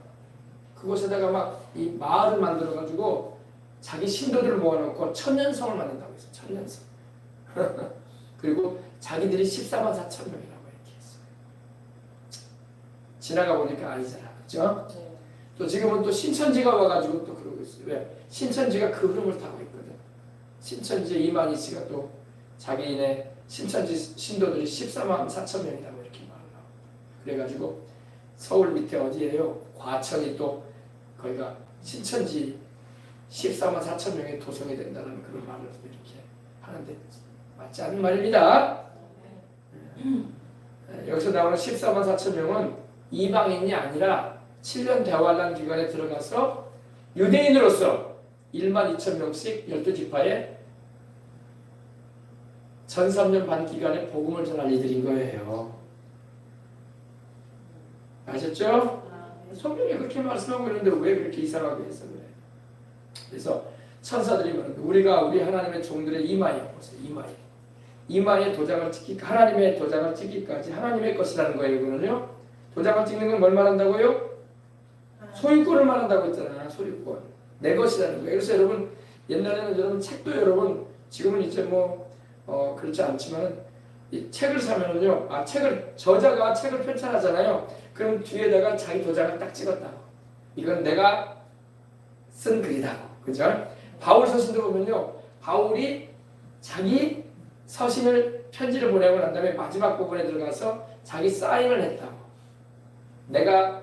그곳에다가 막 이 마을을 만들어가지고 자기 신도들을 모아놓고 천년성을 만든다고 했어요. 천년성. 그리고 자기들이 14만 4천 명이라고 이렇게 했어요. 지나가 보니까 아니잖아, 그렇죠? 또 지금은 또 신천지가 와가지고 또 그러고 있어요. 왜? 신천지가 그 흐름을 타고 있거든. 신천지 이만희 씨가 또 자기네 신천지 신도들이 14만 4천 명이라고 이렇게 말을 하고, 그래가지고 서울 밑에 어디예요? 과천이 또 거기가 신천지 14만 4천 명의 도성이 된다는 그런 말을 이렇게 하는데 맞지 않는 말입니다. 여기서 나오는 14만 4천 명은 이방인이 아니라 7년 대환란 기간에 들어가서 유대인으로서 1만 2천 명씩 12지파에 전 3년 반 기간에 복음을 전할 이들인 거예요. 아셨죠? 성경이 그렇게 말씀하고 있는데 왜 그렇게 이상하게 해서 그래? 그래서 천사들이 말하는데, 우리가 우리 하나님의 종들의 이마에 보세요. 이마에 도장을 찍기, 하나님의 도장을 찍기까지 하나님의 것이라는 거예요. 이거는요. 도장을 찍는 건 뭘 말한다고요? 소유권을 말한다고 했잖아요. 소유권. 내 것이라는 거예요. 그래서 여러분, 옛날에는 여러분 책도 여러분, 지금은 이제 그렇지 않지만 이 책을 사면은요, 저자가 책을 편찬하잖아요. 그럼 뒤에다가 자기 도장을 딱 찍었다고. 이건 내가 쓴 글이다고. 그죠? 바울 서신도 보면요, 바울이 자기 서신을 편지를 보내고 난 다음에 마지막 부분에 들어가서 자기 사인을 했다고. 내가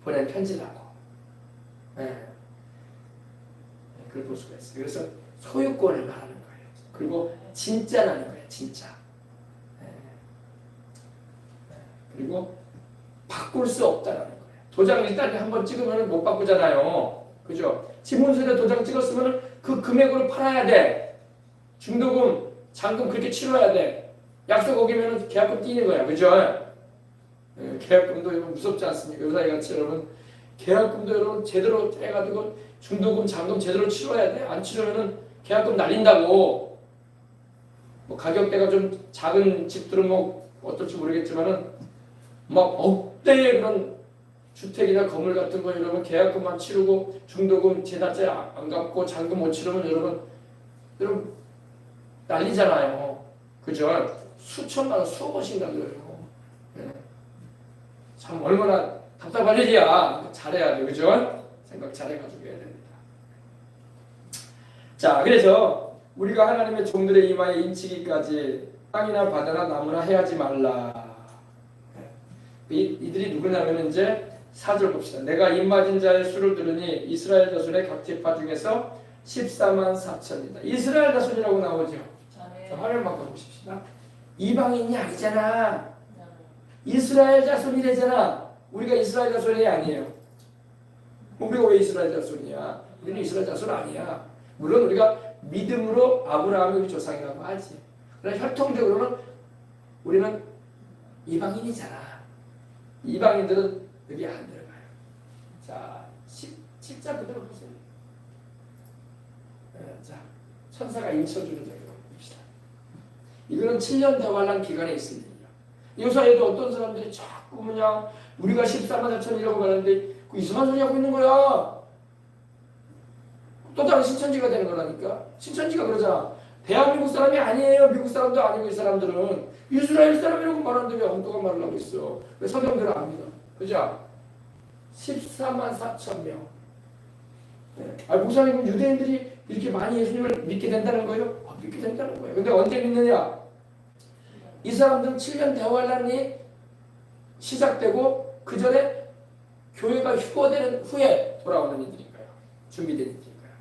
보낸 편지라고. 그걸 볼 수가 있어요. 그래서 소유권을 말하는 거예요. 그리고 진짜라는 거예요. 진짜. 그리고 바꿀 수 없다라는 거예요. 도장을 일단 한번 찍으면 못 바꾸잖아요. 그죠? 지문서에 도장 찍었으면 그 금액으로 팔아야 돼. 중도금 잔금 그렇게 치러야 돼. 약속 어기면 계약금 뛰는 거야. 그죠? 계약금도 여러분 무섭지 않습니까? 요사이같이 여러분 계약금도 여러분 제대로 해가지고 중도금, 잔금 제대로 치러야 돼. 안 치르면은 계약금 날린다고. 뭐 가격대가 좀 작은 집들은 뭐 어떨지 모르겠지만은 막 억대의 그런 주택이나 건물 같은 거 여러분 계약금만 치르고 중도금 제달제 안 갚고 잔금 못 치르면 여러분 난리잖아요. 그죠? 수천만 원, 수억원씩 날려요. 참 얼마나 답답할 일이야. 잘해야 돼. 그죠? 생각 잘해가지고 해야 됩니다. 자, 그래서 우리가 하나님의 종들의 이마에 인치기까지 땅이나 바다나 나무나 해하지 말라. 이들이 누구냐면 이제 4절 봅시다. 내가 입맞은 자의 수를 들으니 이스라엘 자손의 각 지파 중에서 14만 4천이다. 이스라엘 자손이라고 나오죠. 자, 화면 바꿔보십시다. 이방인이 아니잖아. 이스라엘 자손이래잖아. 우리가 이스라엘 자손이 아니에요. 우리가 왜 이스라엘 자손이야? 우리는 이스라엘 자손 아니야. 물론 우리가 믿음으로 아브라함이 우리 조상이라고 하지. 그러나 혈통적으로는 우리는 이방인이잖아. 이방인들은 여기 안 들어가요. 자, 10자 그대로 보세요. 자, 천사가 인쳐주는 적이 봅시다. 이거는 7년 대환란 기간에 있을 일이야. 요사이에도 어떤 사람들이 자꾸 그냥 우리가 14만 4천이라고 하는데 그 이상한 소리 하고 있는 거야. 또 다른 신천지가 되는 거라니까. 신천지가 그러잖아. 대한민국 사람이 아니에요. 미국 사람도 아니고 이 사람들은 이스라엘 사람이라고 말하는데 왜 엉뚱한 말을 하고 있어. 왜 성경대로 압니다. 그죠? 14만 4천 명. 목사님 유대인들이 이렇게 많이 예수님을 믿게 된다는 거예요? 믿게 된다는 거예요. 근데 언제 믿느냐? 이 사람들은 7년 대환란이 시작되고 그 전에 교회가 휴거되는 후에 돌아오는 이들인가요? 준비된 이들인가요?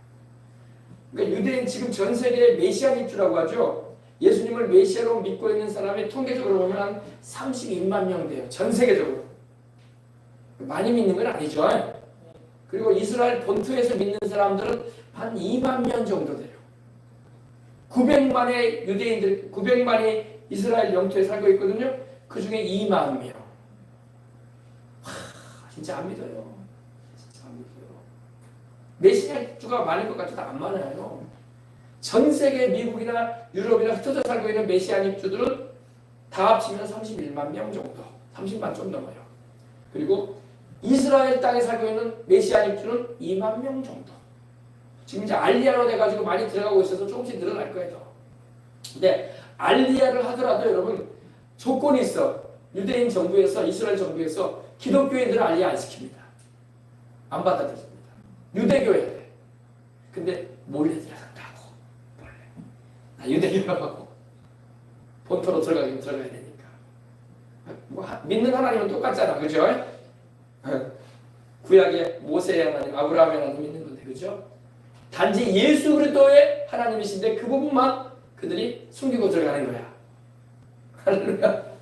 그러니까 유대인 지금 전 세계의 메시아 민주라고 하죠. 예수님을 메시아로 믿고 있는 사람이 통계적으로 보면 한 32만 명 돼요. 전 세계적으로. 많이 믿는 건 아니죠. 그리고 이스라엘 본토에서 믿는 사람들은 한 2만 명 정도 돼요. 900만의 유대인들, 900만이 이스라엘 영토에 살고 있거든요. 그 중에 2만 명. 진짜 안 믿어요. 진짜 안 믿어요. 메시아주가 많을 것 같아도 안 많아요. 전 세계 미국이나 유럽이나 흩어져 살고 있는 메시아닉주들은 다 합치면 31만 명 정도, 30만 좀 넘어요. 그리고 이스라엘 땅에 살고 있는 메시아닉주는 2만 명 정도. 지금 이제 알리아로 돼가지고 많이 들어가고 있어서 조금씩 늘어날 거예요. 근데 알리아를 하더라도 여러분 조건이 있어. 유대인 정부에서, 이스라엘 정부에서 기독교인들을 알리아 안 시킵니다. 안 받아들입니다. 유대교회. 근데 몰래 들어간다고. 몰래. 유대교회하고 본토로 들어가야 되니까. 뭐, 믿는 하나님은 똑같잖아. 그죠? 구약의 모세의 하나님, 아브라함의 하나님 믿는 건데. 그죠? 단지 예수 그리스도의 하나님이신데 그 부분만 그들이 숨기고 들어가는 거야. 할렐루야.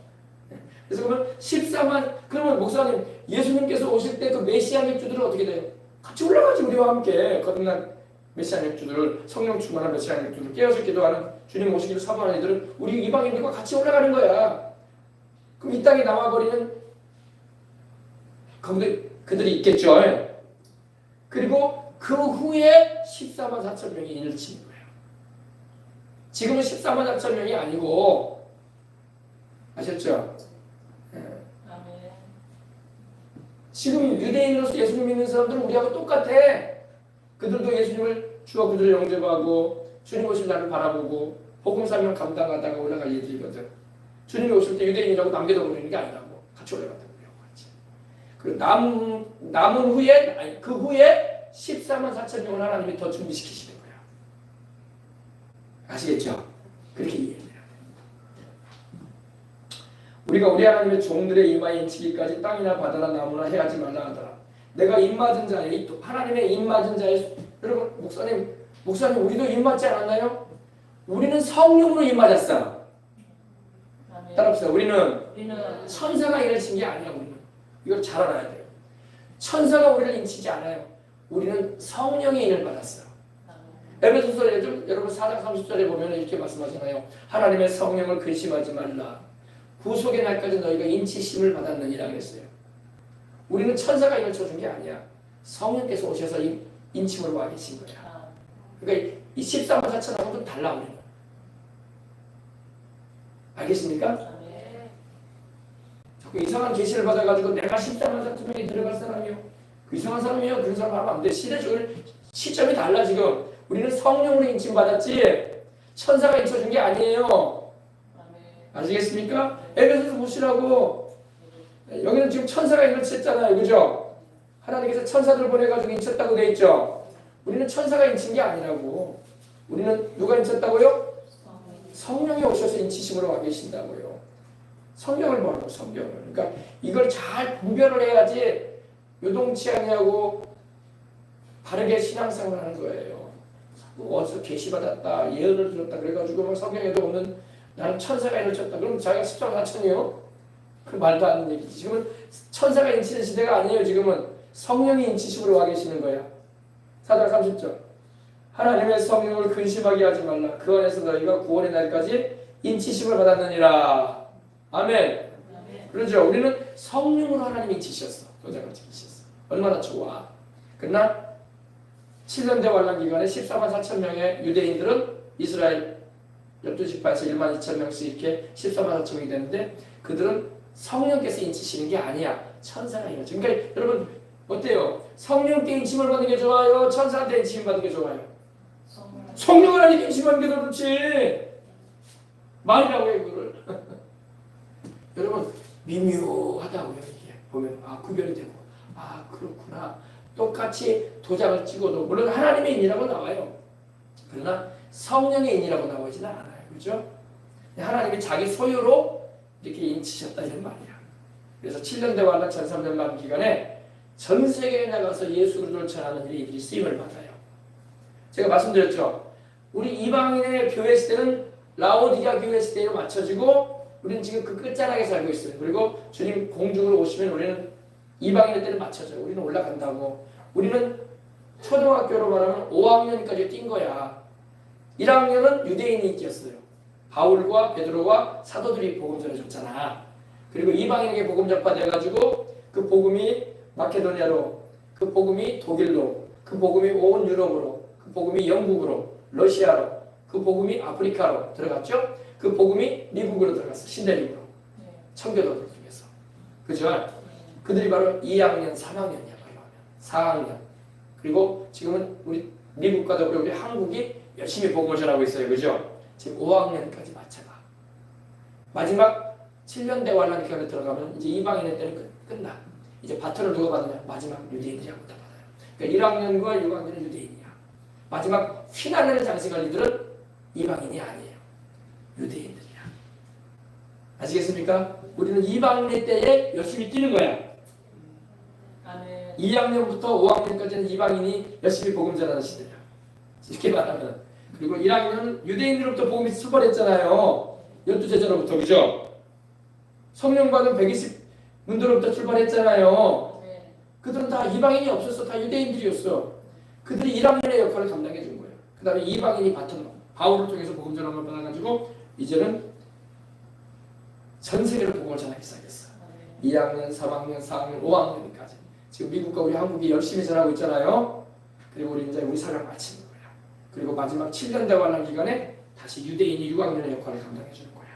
그래서 그러면 14만, 그러면 목사님, 예수님께서 오실 때 그 메시아 맥주들은 어떻게 돼요? 같이 올라가지, 우리와 함께. 거듭난 메시아 맥주들, 성령 충만한 메시아 맥주들, 깨어서 기도하는 주님 오시기를 사모하는 이들은 우리 이방인들과 같이 올라가는 거야. 그럼 이 땅에 남아버리는 그들이 있겠죠. 그리고 그 후에 14만 4천 명이 인을 치는 거예요. 지금은 14만 4천 명이 아니고, 아셨죠? 지금 유대인으로서 예수님 믿는 사람들은 우리하고 똑같아. 그들도 예수님을 주와 구주로 영접하고 주님 오실 날을 바라보고 복음 사명 감당하다가 올라갈 예들이거든. 주님이 오실 때 유대인이라고 남겨둬버리는 게 아니라고. 같이 올라간다고 같이. 그리고 남은 후에, 아니, 그 후에 14만 4천 명을 하나님이 더 준비시키시는 거야. 아시겠죠? 그렇게 이해해야 돼요. 우리가 우리 하나님의 종들의 이마에 인치기까지 땅이나 바다나 나무나 해하지 말라 하더라. 내가 입맞은 자의, 하나님의 입맞은 자의, 여러분 목사님 우리도 입맞지 않았나요? 우리는 성령으로 입맞았어. 따라합시다. 우리는 천사가 일을 친 게 아니야. 우리는 이걸 잘 알아야 돼요. 천사가 우리를 인치지 않아요. 우리는 성령의 일을 받았어요. 에베소서 여러분 4장 30절에 보면 이렇게 말씀하잖아요. 하나님의 성령을 근심하지 말라. 구속의 날까지 너희가 인치심을 받았느니라 그랬어요. 우리는 천사가 임을 쳐준 게 아니야. 성령께서 오셔서 인침으로 와 계신 거야. 그러니까 이 14만 4천하고는 좀 달라 우리는. 알겠습니까? 자꾸 이상한 계시를 받아가지고 내가 14만 4천 명이 들어갈 사람이요. 그 이상한 사람이요. 그런 사람 하면 안 돼. 시점이 달라 지금. 우리는 성령으로 인침 받았지 천사가 인쳐준 게 아니에요. 아시겠습니까? 에베소서 보시라고. 여기는 지금 천사가 임을 쳤잖아요. 그죠? 하나님께서 천사들 보내가지고 인쳤다고 돼 있죠. 우리는 천사가 인친 게 아니라고. 우리는 누가 인쳤다고요? 성령이 오셔서 인치심으로 와 계신다고요. 성경을 보라고 성경을. 그러니까 이걸 잘 분별을 해야지 요동치 아니하고 바르게 신앙생활을 하는 거예요. 어디서 계시받았다 예언을 들었다 그래가지고 뭐 성경에도 없는 나는 천사가 인을 쳤다. 그럼 자기가 10장 4천이요? 그 말도 안 되는 얘기지. 지금은 천사가 인치는 시대가 아니에요. 지금은 성령이 인치심으로 와 계시는 거야. 4장 30절. 하나님의 성령을 근심하게 하지 말라. 그 안에서 너희가 구원의 날까지 인치심을 받았느니라. 아멘. 그러죠. 우리는 성령으로 하나님이 인치셨어. 도장을 찍으셨어. 얼마나 좋아. 그러나 7년대 환란 기간에 14만 4천 명의 유대인들은 이스라엘 12지파에서 1만 2천 명씩 이렇게 14만 4천 명이 되는데 그들은 성령께서 인치시는 게 아니야. 천사가 인치죠. 그러니까 여러분 어때요? 성령께 인침을 받는 게 좋아요? 천사한테 인침을 받는 게 좋아요? 성령을 하나님께 인침받는 게 더 좋지. 말이라고 해 그거를. 여러분 미묘하다고요. 이게 보면 구별이 되고 그렇구나. 똑같이 도장을 찍어도 물론 하나님의 인이라고 나와요. 그러나 성령의 인이라고 나오지는 않아요. 그렇죠? 하나님이 자기 소유로 이렇게 인치셨다 이런 말이야. 그래서 7년대 환란 1300만 기간에 전 세계에 나가서 예수 그리스도를 전하는 일에 이들이 쓰임을 받아요. 제가 말씀드렸죠. 우리 이방인의 교회 시대는 라오디게아 교회 시대로 맞춰지고 우리는 지금 그 끝자락에 살고 있어요. 그리고 주님 공중으로 오시면 우리는 이방인의 때는 맞춰져요. 우리는 올라간다고. 우리는 초등학교로 말하면 5학년까지 뛴 거야. 1학년은 유대인이 인기였어요. 바울과 베드로와 사도들이 복음 전해줬잖아. 그리고 이방인에게 복음 전파돼가지고 그 복음이 마케도니아로, 그 복음이 독일로, 그 복음이 온 유럽으로, 그 복음이 영국으로, 러시아로, 그 복음이 아프리카로 들어갔죠. 그 복음이 미국으로 들어갔어. 신대륙으로. 청교도들 중에서. 그죠? 그들이 바로 2학년, 3학년이야. 4학년. 그리고 지금은 우리 미국과 더불어 우리 한국이 열심히 복음을 전하고 있어요. 그죠? 지금 5학년까지 맞춰가. 마지막 7년대 환란 기간에 들어가면 이제 이방인의 때는 끝나. 이제 바톤을 누가 받느냐? 마지막 유대인들이라고 다 받아요. 그러니까 1학년과 6학년은 유대인이야. 마지막 휘날리는 장식할 이들은 이방인이 아니에요. 유대인들이야. 아시겠습니까? 우리는 이방인의 때에 열심히 뛰는 거야. 2학년부터 5학년까지는 이방인이 열심히 복음 전하는 시대야. 이렇게 말하면. 그리고 1학년은 유대인들로부터 복음이 출발했잖아요. 12제자로부터. 그죠? 성령 받은 120문들로부터 출발했잖아요. 그들은 다 이방인이 없었어. 다 유대인들이었어. 그들이 1학년의 역할을 감당해 준 거예요. 그 다음에 이방인이 바울을 통해서 복음 전함을 받아가지고 이제는 전 세계로 복음을 전하기 시작했어. 2학년, 3학년, 4학년, 5학년까지. 지금 미국과 우리 한국이 열심히 전하고 있잖아요. 그리고 우리 이제 우리 사랑 마치는 거야. 그리고 마지막 7년대 환란 기간에 다시 유대인이 6학년의 역할을 감당해 주는 거야.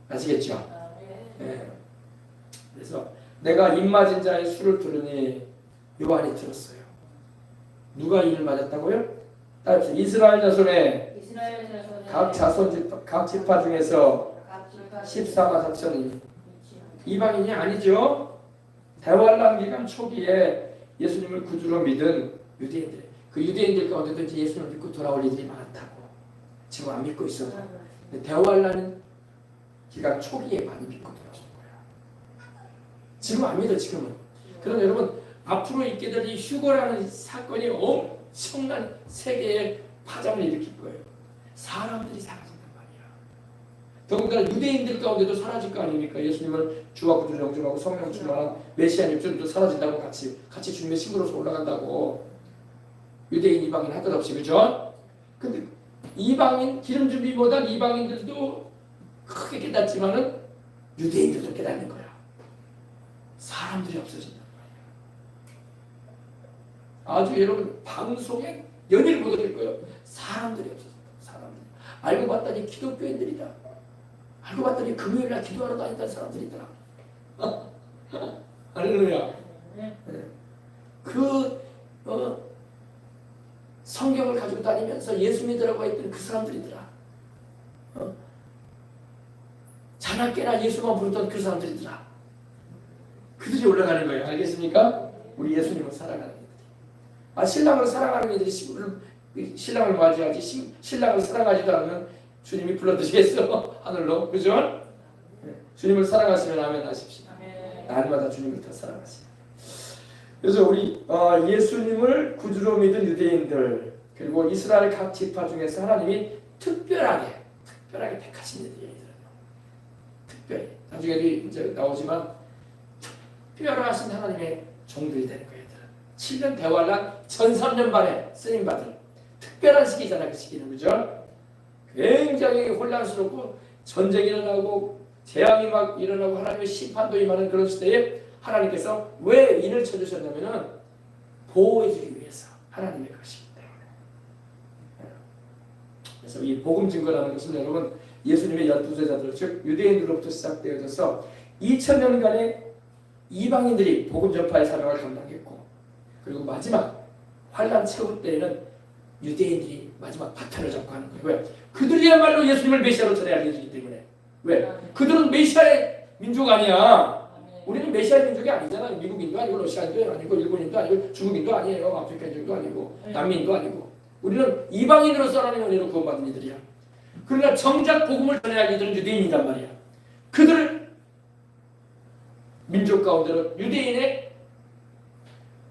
아시겠죠? 네. 그래서 내가 입맞은 자의 수를 들으니 요한이 들었어요. 누가 이를 맞았다고요? 따라서 이스라엘 자손의 각 지파 중에서 14만 4천이 이방인이 아니죠. 대환란 기간 초기에 예수님을 구주로 믿은 유대인들, 그 유대인들 가운데도 이제 예수님을 믿고 돌아올 이들이 많다고. 지금 안 믿고 있어도 대환란 기간 초기에 많이 믿고 돌아오는 거야. 지금 안 믿어. 지금은. 그럼 여러분 앞으로 있게 될 이 휴거라는 사건이 엄청난 세계의 파장을 일으킬 거예요. 사람들이 사라진단 말이야. 더군다나 유대인들 가운데도 사라질 거 아닙니까? 예수님을 주와 구주로 영접하고 성령 충만한 메시아 입술도 사라진다고 같이 주님의 신부로서 올라간다고. 유대인 이방인 할 것 없이, 그죠? 근데 이방인 기름 준비보다 이방인들도 크게 깨닫지만은 유대인들도 깨닫는 거야. 사람들이 없어진단 말이야. 아주 여러분 방송에 연일 보게 될 거예요. 사람들이 없어진다. 사람들. 알고 봤더니 기독교인들이다. 알고 봤더니 금요일날 기도하러 다닌다는 사람들이더라. 할렐루야. 성경을 가지고 다니면서 예수 믿으라고 했던 그 사람들이더라. 자나깨나 예수만 부르던 그 사람들이더라. 그들이 올라가는 거예요. 알겠습니까? 우리 예수님을 사랑하는 애들이. 신랑을 사랑하는 애들이 신랑을 맞이하지, 신랑을 사랑하지도 않으면 주님이 불러드리겠어? 하늘로. 그죠? 주님을 사랑하시면 아멘 하십시오. 날마다 주님을 더 사랑하시오. 그래서 우리 예수님을 구주로 믿은 유대인들, 그리고 이스라엘 각 지파 중에서 하나님이 특별하게 택하신 이들이에요. 특별히. 나중에 이제 나오지만 특별하신 하나님의 종들이 되는 거예요. 7년 대환란 전 3년 반에 쓰임받은 특별한 시기잖아요. 그 시기는. 그죠? 굉장히 혼란스럽고 전쟁이 일어나고 재앙이 막 일어나고 하나님의 심판도 임하는 그런 시대에 하나님께서 왜 인을 쳐주셨냐면은 보호해주기 위해서 하나님의 것이기 때문에. 그래서 이 복음 증거라는 것은 여러분 예수님의 12제자들 즉 유대인들로부터 시작되어져서 2000년간의 이방인들이 복음 전파의 사명을 감당했고, 그리고 마지막 환란 최후 때에는 유대인들이 마지막 바탕을 잡고 하는 거예요. 왜? 그들이야말로 예수님을 메시아로 전해야 되기 때문에. 왜? 그들은 메시아의 민족 아니야. 우리는 메시아의 민족이 아니잖아요. 미국인도 아니고 러시아인도 아니고 일본인도 아니고 중국인도 아니에요. 아프리카인도 아니고 남미인도 아니고. 우리는 이방인으로서 하나님의 은혜로 구원받은 이들이야. 그러나 정작 복음을 전해야 할 이들은 유대인이란 말이야. 그들을 민족 가운데로 유대인의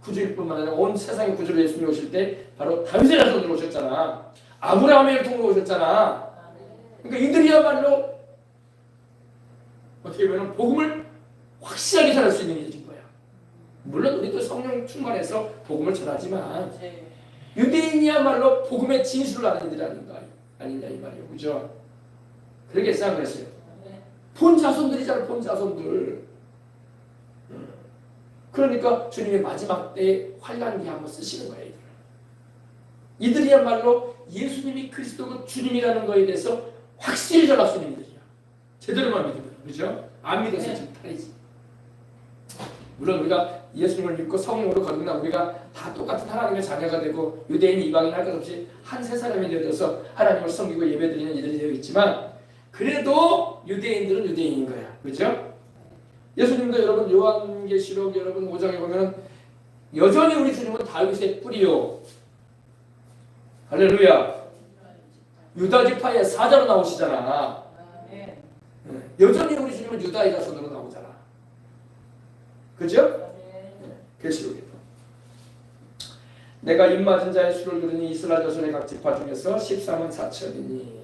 구주일 뿐만 아니라 온 세상의 구주로 예수님이 오실 때 바로 다윗의 자손으로 오셨잖아. 아브라함의 혈통으로 오셨잖아. 그러니까 이들이야말로 어떻게 보면 복음을 확실하게 전할 수 있는 이들인 거야. 물론 우리도 성령 충만해서 복음을 전하지만 유대인이야말로 복음의 진술을 아는 이들이 아니냐 이 말이에요. 그죠? 그렇게 생각을 했어요. 본 자손들이잖아. 본 자손들. 그러니까 주님의 마지막 때에 환란기 한번 쓰시는 거예요. 이들이야말로 예수님이 그리스도고 주님이라는 거에 대해서 확실히 전할 수 있는 이들이야. 제대로만 믿으면. 그죠? 안 믿어서 지금 탈이지. 물론 우리가 예수님을 믿고 성령으로 거듭나 우리가 다 똑같은 하나님의 자녀가 되고 유대인 이방인 할 것 없이 한 세 사람이 되어서 하나님을 섬기고 예배드리는 이들이 되어 있지만 그래도 유대인들은 유대인인 거야. 그죠? 예수님도 여러분 요한계시록 여러분 5장에 보면 여전히 우리 주님은 다윗의 뿌리요. 할렐루야. 유다 지파의 사자로 나오시잖아. 여전히 우리 주님은 유다의 자손으로 나오잖아. 그죠? 계시록에 내가 입맞은 자의 수를 누르니 이스라엘 자손의 각 지파 중에서 14만 4천이니.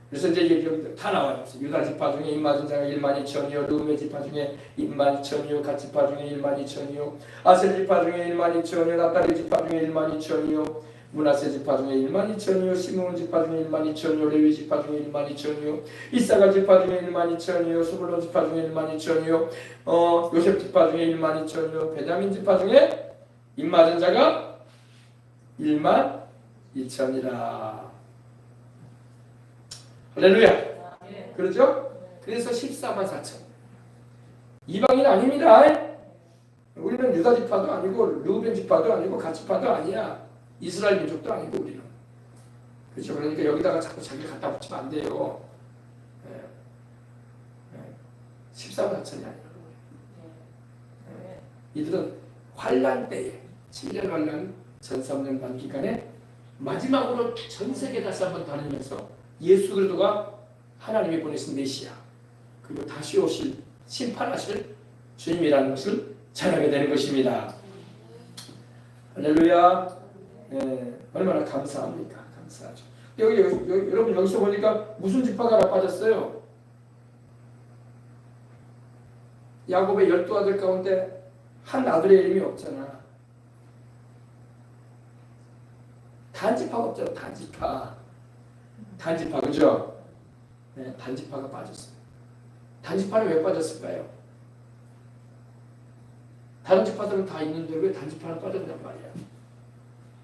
그래서 이제 여기 다 나와요. 유다 지파 중에 입맞은 자가 1만 2천이요, 르우벤 지파 중에 1만 2천이요, 갓 지파 중에 1만 2천이요, 아셀 지파 중에 1만 2천이요, 납달리 지파 중에 1만 2천이요, 므낫세 지파 중에 1만 2천이요, 시므온 지파 중에 1만 2천이요, 레위 지파 중에 1만 2천이요, 이사갈 지파 중에 1만 2천이요, 스불론 지파 중에 1만 2천이요, 요셉 지파 중에 1만 2천이요, 베냐민 지파 중에 입맞은 자가 1만 2천이라. 할렐루야. 그렇죠? 그래서 14만 4천. 이방인 아닙니다. 우리는 유다 지파도 아니고 르우벤 지파도 아니고 갓 지파도 아니야. 이스라엘 민족도 아니고 우리는. 그렇죠? 그러니까 여기다가 자꾸 자기를 갖다 붙이면 안 돼요. 14만 4천이 아니라고. 이들은 환란 때에 7년 환란 전 3년 반 기간에 마지막으로 전 세계 다시 한번 다니면서 예수 그리스도가 하나님이 보내신 메시아 그리고 다시 오실 심판하실 주님이라는 것을 전하게 되는 것입니다. 할렐루야. 얼마나 감사합니까? 감사하죠. 여기 여러분 여기서 보니까 무슨 지파가 나빠졌어요? 야곱의 12아들 가운데 한 아들의 이름이 없잖아. 단지파가 없잖아. 단지파 그죠? 네, 단지파가 빠졌어요. 단지파는 왜 빠졌을까요? 다른 지파들은 다 있는데 왜 단지파는 빠졌냔 말이야.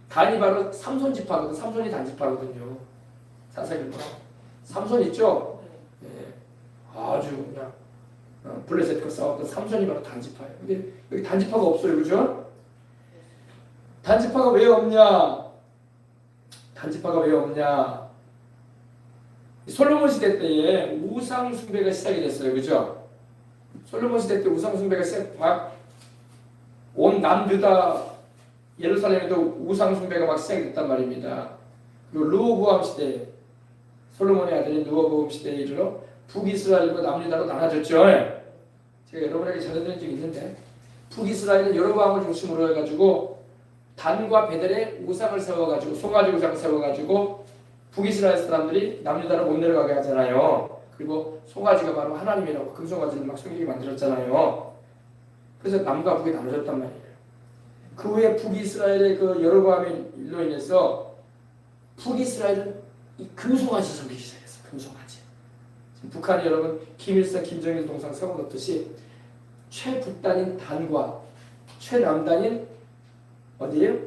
단이 바로 삼손지파거든. 삼손이 단지파거든요. 자세히 보라. 삼손 있죠? 네. 아주 그냥 블레셋과 싸웠던 삼손이 바로 단지파예요. 근데 여기 단지파가 없어요. 그죠? 단지파가 왜 없냐? 단지파가 왜 없냐? 솔로몬 시대 때에 우상 숭배가 시작이 됐어요. 그죠? 솔로몬 시대 때 우상 숭배가 온 남유다 예루살렘에도 우상 숭배가 막 시작이 됐단 말입니다. 그리고 르호보암 시대, 솔로몬의 아들인 르호보암 시대에 이르러 북이스라엘과 남유다로 나눠졌죠. 제가 여러분에게 전해드린 적이 있는데 북이스라엘은 여로보암을 중심으로 해가지고 단과 베델에 우상을 세워가지고 송아지 우상을 세워가지고 북이스라엘 사람들이 남유다로 못 내려가게 하잖아요. 그리고 송아지가 바로 하나님이라고 금송아지를 막 숨기게 만들었잖아요. 그래서 남과 북이 나눠졌단 말이에요. 그 후에 북이스라엘의 그 여로보암의 일로 인해서 북이스라엘은 이 금송아지 섬기기 시작했어요. 금송아지. 지금 북한이 여러분 김일성, 김정일 동상 세워놓듯이 최북단인 단과 최남단인 어디에요?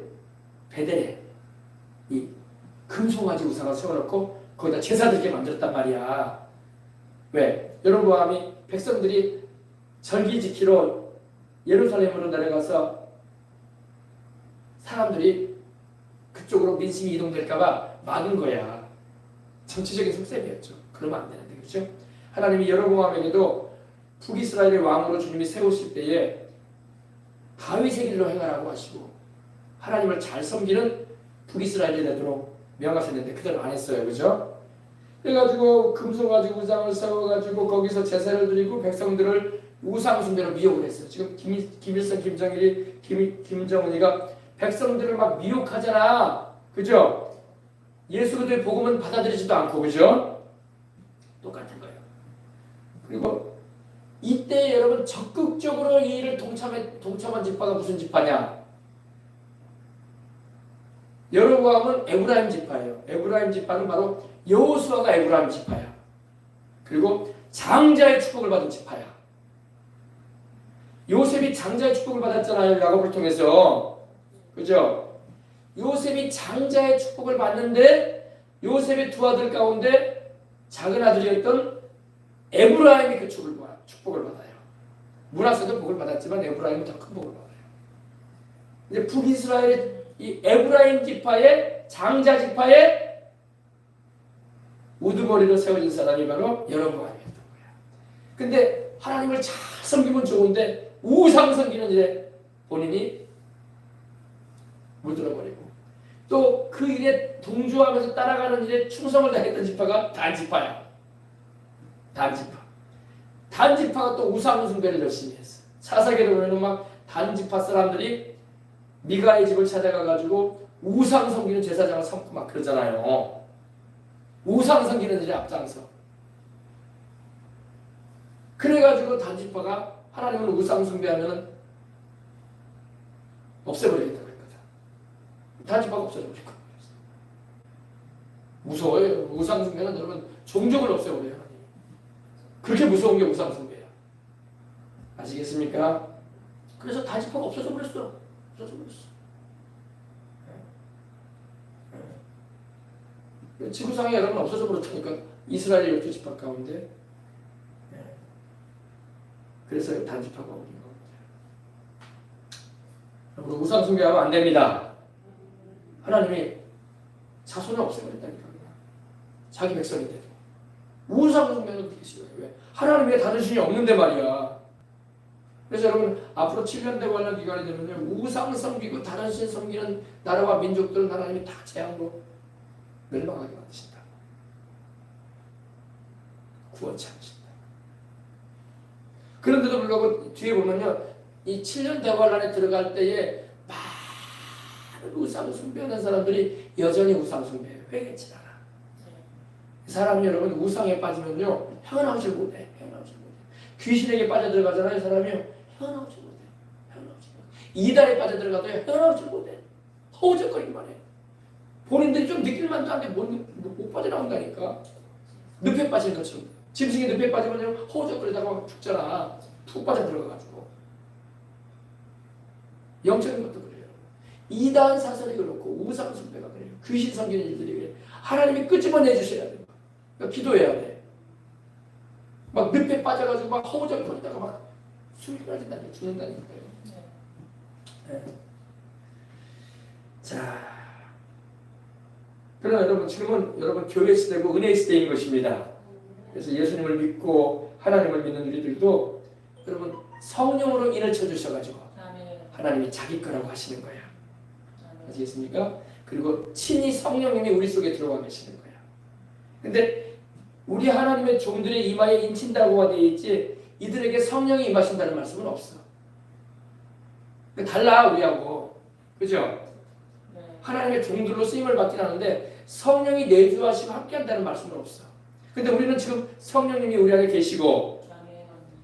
베델에 이 금송아지 우상을 세워놓고 거기다 제사 드리게 만들었단 말이야. 왜? 여로보암이 백성들이 절기 지키러 예루살렘으로 내려가서 사람들이 그쪽으로 민심이 이동될까봐 막은 거야. 정치적인 속셈이었죠. 그러면 안 되는데, 그렇죠? 하나님이 여로보암에게도 북이스라엘의 왕으로 주님이 세우실 때에 다윗의 길로 행하라고 하시고 하나님을 잘 섬기는 북이스라엘이 되도록 명하셨는데 그대로 안 했어요. 그죠? 그래가지고 금송아지 우상을 세워가지고 거기서 제사를 드리고 백성들을 우상 숭배로 미혹을 했어요. 지금 김일성, 김정은이가 백성들을 막 미혹하잖아. 그죠? 예수 그리스도의 복음은 받아들이지도 않고, 그죠? 똑같은 거예요. 그리고 이때 여러분 적극적으로 이 일을 동참한 지파가 무슨 지파냐? 여로보암은 에브라임 지파예요. 에브라임 지파는 바로 여호수아가 에브라임 지파야. 그리고 장자의 축복을 받은 지파야. 요셉이 장자의 축복을 받았잖아요. 야곱을 통해서. 그죠? 요셉이 장자의 축복을 받는데 요셉의 두 아들 가운데 작은 아들이었던 에브라임이 그 축복을 받아요. 므낫세도 복을 받았지만 에브라임은 더 큰 복을 받아요. 이제 북이스라엘의 이 에브라임 지파의 장자 지파의 우두머리로 세워진 사람이 바로 여로보암이었던 거야. 근데 하나님을 잘 섬기면 좋은데 우상 섬기는 일에 본인이 물들어버리고 또 그 일에 동조하면서 따라가는 일에 충성을 다했던 지파가 단지파야. 단지파가 또 우상 숭배를 열심히 했어. 사사기를 보면 막 단지파 사람들이 미가의 집을 찾아가가지고 우상 섬기는 제사장을 삼고 막 그러잖아요. 우상 섬기는 일에 앞장서. 그래가지고 단지파가 하나님은 우상 숭배하면 없애버리겠다고 했거든. 단지파가 없애버릴 거예요. 무서워요. 우상 숭배는 여러분 종족을 없애버려요. 하나님. 그렇게 무서운 게 우상 숭배야. 아시겠습니까? 그래서 단지파가 없어져 버렸어. 지구상에 여러분 없어져 버렸다니까. 이스라엘 12지파 가운데. 그래서 단지파가 오는 겁니다. 여러분 우상 숭배하면 안 됩니다. 하나님이 자손을 없애버린다니까. 자기 백성인데도 우상 숭배는 그렇게 싫어요. 왜? 하나님의 다른 신이 없는데 말이야. 그래서 여러분 앞으로 7년 대관련 기간이 되면요 우상 섬기고 다른 신 섬기는 나라와 민족들은 하나님이 다 재앙으로 멸망하게 만드신다. 구원치 않으신다. 그런데도 불구하고 뒤에 보면요 이 7년 대관란에 들어갈 때에 많은 우상 숭배하는 사람들이 여전히 우상 숭배해요. 회개치 않아. 이 사람이 여러분 우상에 빠지면요 헤어나오질 못해. 귀신에게 빠져들어가잖아요. 이 사람이요 헤어나오질 못해. 이단에 빠져들어가도 헤어나오질 못해. 허우적거리기만 해. 본인들이 좀 느낄만도 한데 못 빠져나온다니까. 늪에 빠진 것처럼. 짐승이 늪에 빠지면 허우적거리다가 막 죽잖아. 푹 빠져 들어가가지고. 영적인 것도 그래요. 이단 사설이 그렇고 우상 숭배가 그래요. 귀신 섬기는 일들이 그래요. 하나님이 끄집어내 주셔야 돼요. 그러니까 기도해야 돼. 막 늪에 빠져가지고 막 허우적거리다가 막 숨이 끊어진다니까. 죽는다니까요. 네. 자, 그러나 여러분 지금은 여러분 교회 시대고 은혜 시대인 것입니다. 그래서 예수님을 믿고 하나님을 믿는 우리들도 여러분 성령으로 인을 쳐주셔가지고 하나님이 자기 거라고 하시는 거야. 아시겠습니까? 그리고 친히 성령님이 우리 속에 들어와 계시는 거야. 근데 우리 하나님의 종들의 이마에 인친다고 되어 있지 이들에게 성령이 임하신다는 말씀은 없어. 달라 우리하고. 그죠? 하나님의 종들로 쓰임을 받긴 하는데 성령이 내주하시고 함께한다는 말씀은 없어. 근데 우리는 지금 성령님이 우리 안에 계시고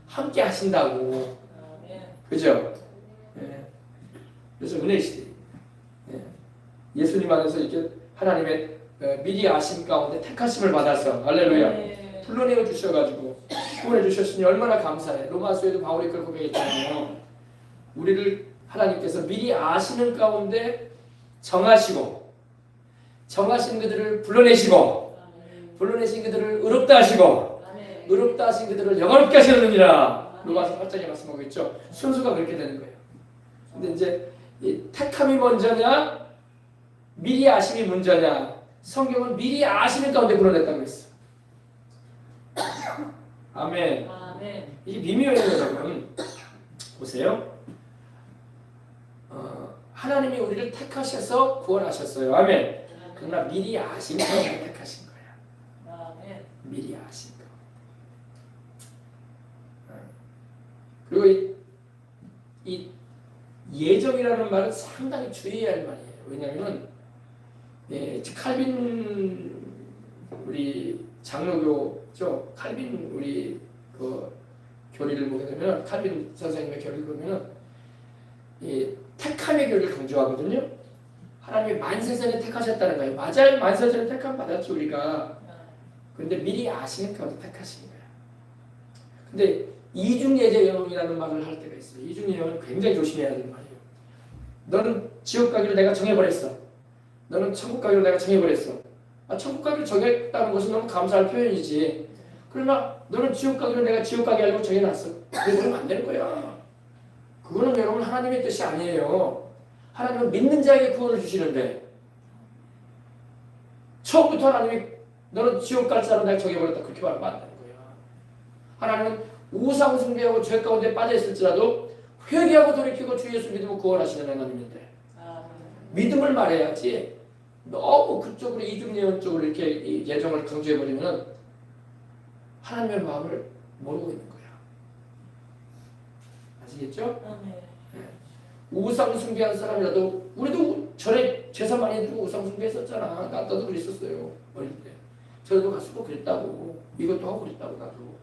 함께 하신다고. 그죠? 네. 그래서 은혜 시대. 네. 예수님 안에서 이렇게 하나님의 미리 아심 가운데 택하심을 받아서 할렐루야 불러내어 주셔가지고 구원해 주셨으니 얼마나 감사해. 로마서에도 바울이 그렇게 고백했잖아요. 우리를 하나님께서 미리 아시는 가운데 정하시고 정하신 그들을 불러내시고 불러내신 그들을 의롭다 하시고 의롭다 하신 그들을 영원롭게 하시느니라. 로마서 8장에 말씀하고 있죠. 순수가 그렇게 되는 거예요. 근데 이제 이 택함이 먼저냐 미리 아심이 먼저냐. 성경은 미리 아시는 가운데 불러냈다고 했어. 아멘. 이게 미묘해요 여러분. 보세요. 하나님이 우리를 택하셔서 구원하셨어요. 아멘. 그러나 미리 아신 가운데 택하신 거야. 미리 아신 거. 그리고 이 예정이라는 말은 상당히 주의해야 할 말이에요. 왜냐하면 칼빈 우리 장로교죠. 칼빈 우리 그 교리를 보게 되면 칼빈 선생님의 교리를 보면은 이 택함의 교리를 강조하거든요. 하나님이 만세전에 택하셨다는 거예요. 맞아요. 만세전에 택함 받았지 우리가. 근데 미리 아시는 가운데 택하신 거야. 근데 이중예정이라는 말을 할 때가 있어요. 이중예정은 굉장히 조심해야 되는 말이에요. 너는 지옥 가기로 내가 정해버렸어. 너는 천국 가기로 내가 정해버렸어. 천국 가기로 정했다는 것은 너무 감사할 표현이지. 그러나 너는 지옥 가기로 내가 지옥 가게 하려고 정해놨어. 그러면 안 되는 거야. 그거는 여러분 하나님의 뜻이 아니에요. 하나님은 믿는 자에게 구원을 주시는데 처음부터 하나님이 너는 지옥 갈 자로 내가 정해버렸다 그렇게 말하면 안 되는 거야. 하나님은 우상 숭배하고 죄 가운데 빠져있을지라도 회개하고 돌이키고 주 예수 믿으면 구원하시는 하나님인데 믿음을 말해야지 너무 그쪽으로 이중예언 쪽으로 이렇게 예정을 강조해버리면 하나님의 마음을 모르고 있는 거야. 아시겠죠? 네. 우상 숭배한 사람이라도 우리도 전에 제사 많이 드리고 우상 숭배했었잖아. 나도 그랬었어요. 어릴 때. 저도 가서 그랬다고. 이것도 하고 그랬다고 나도.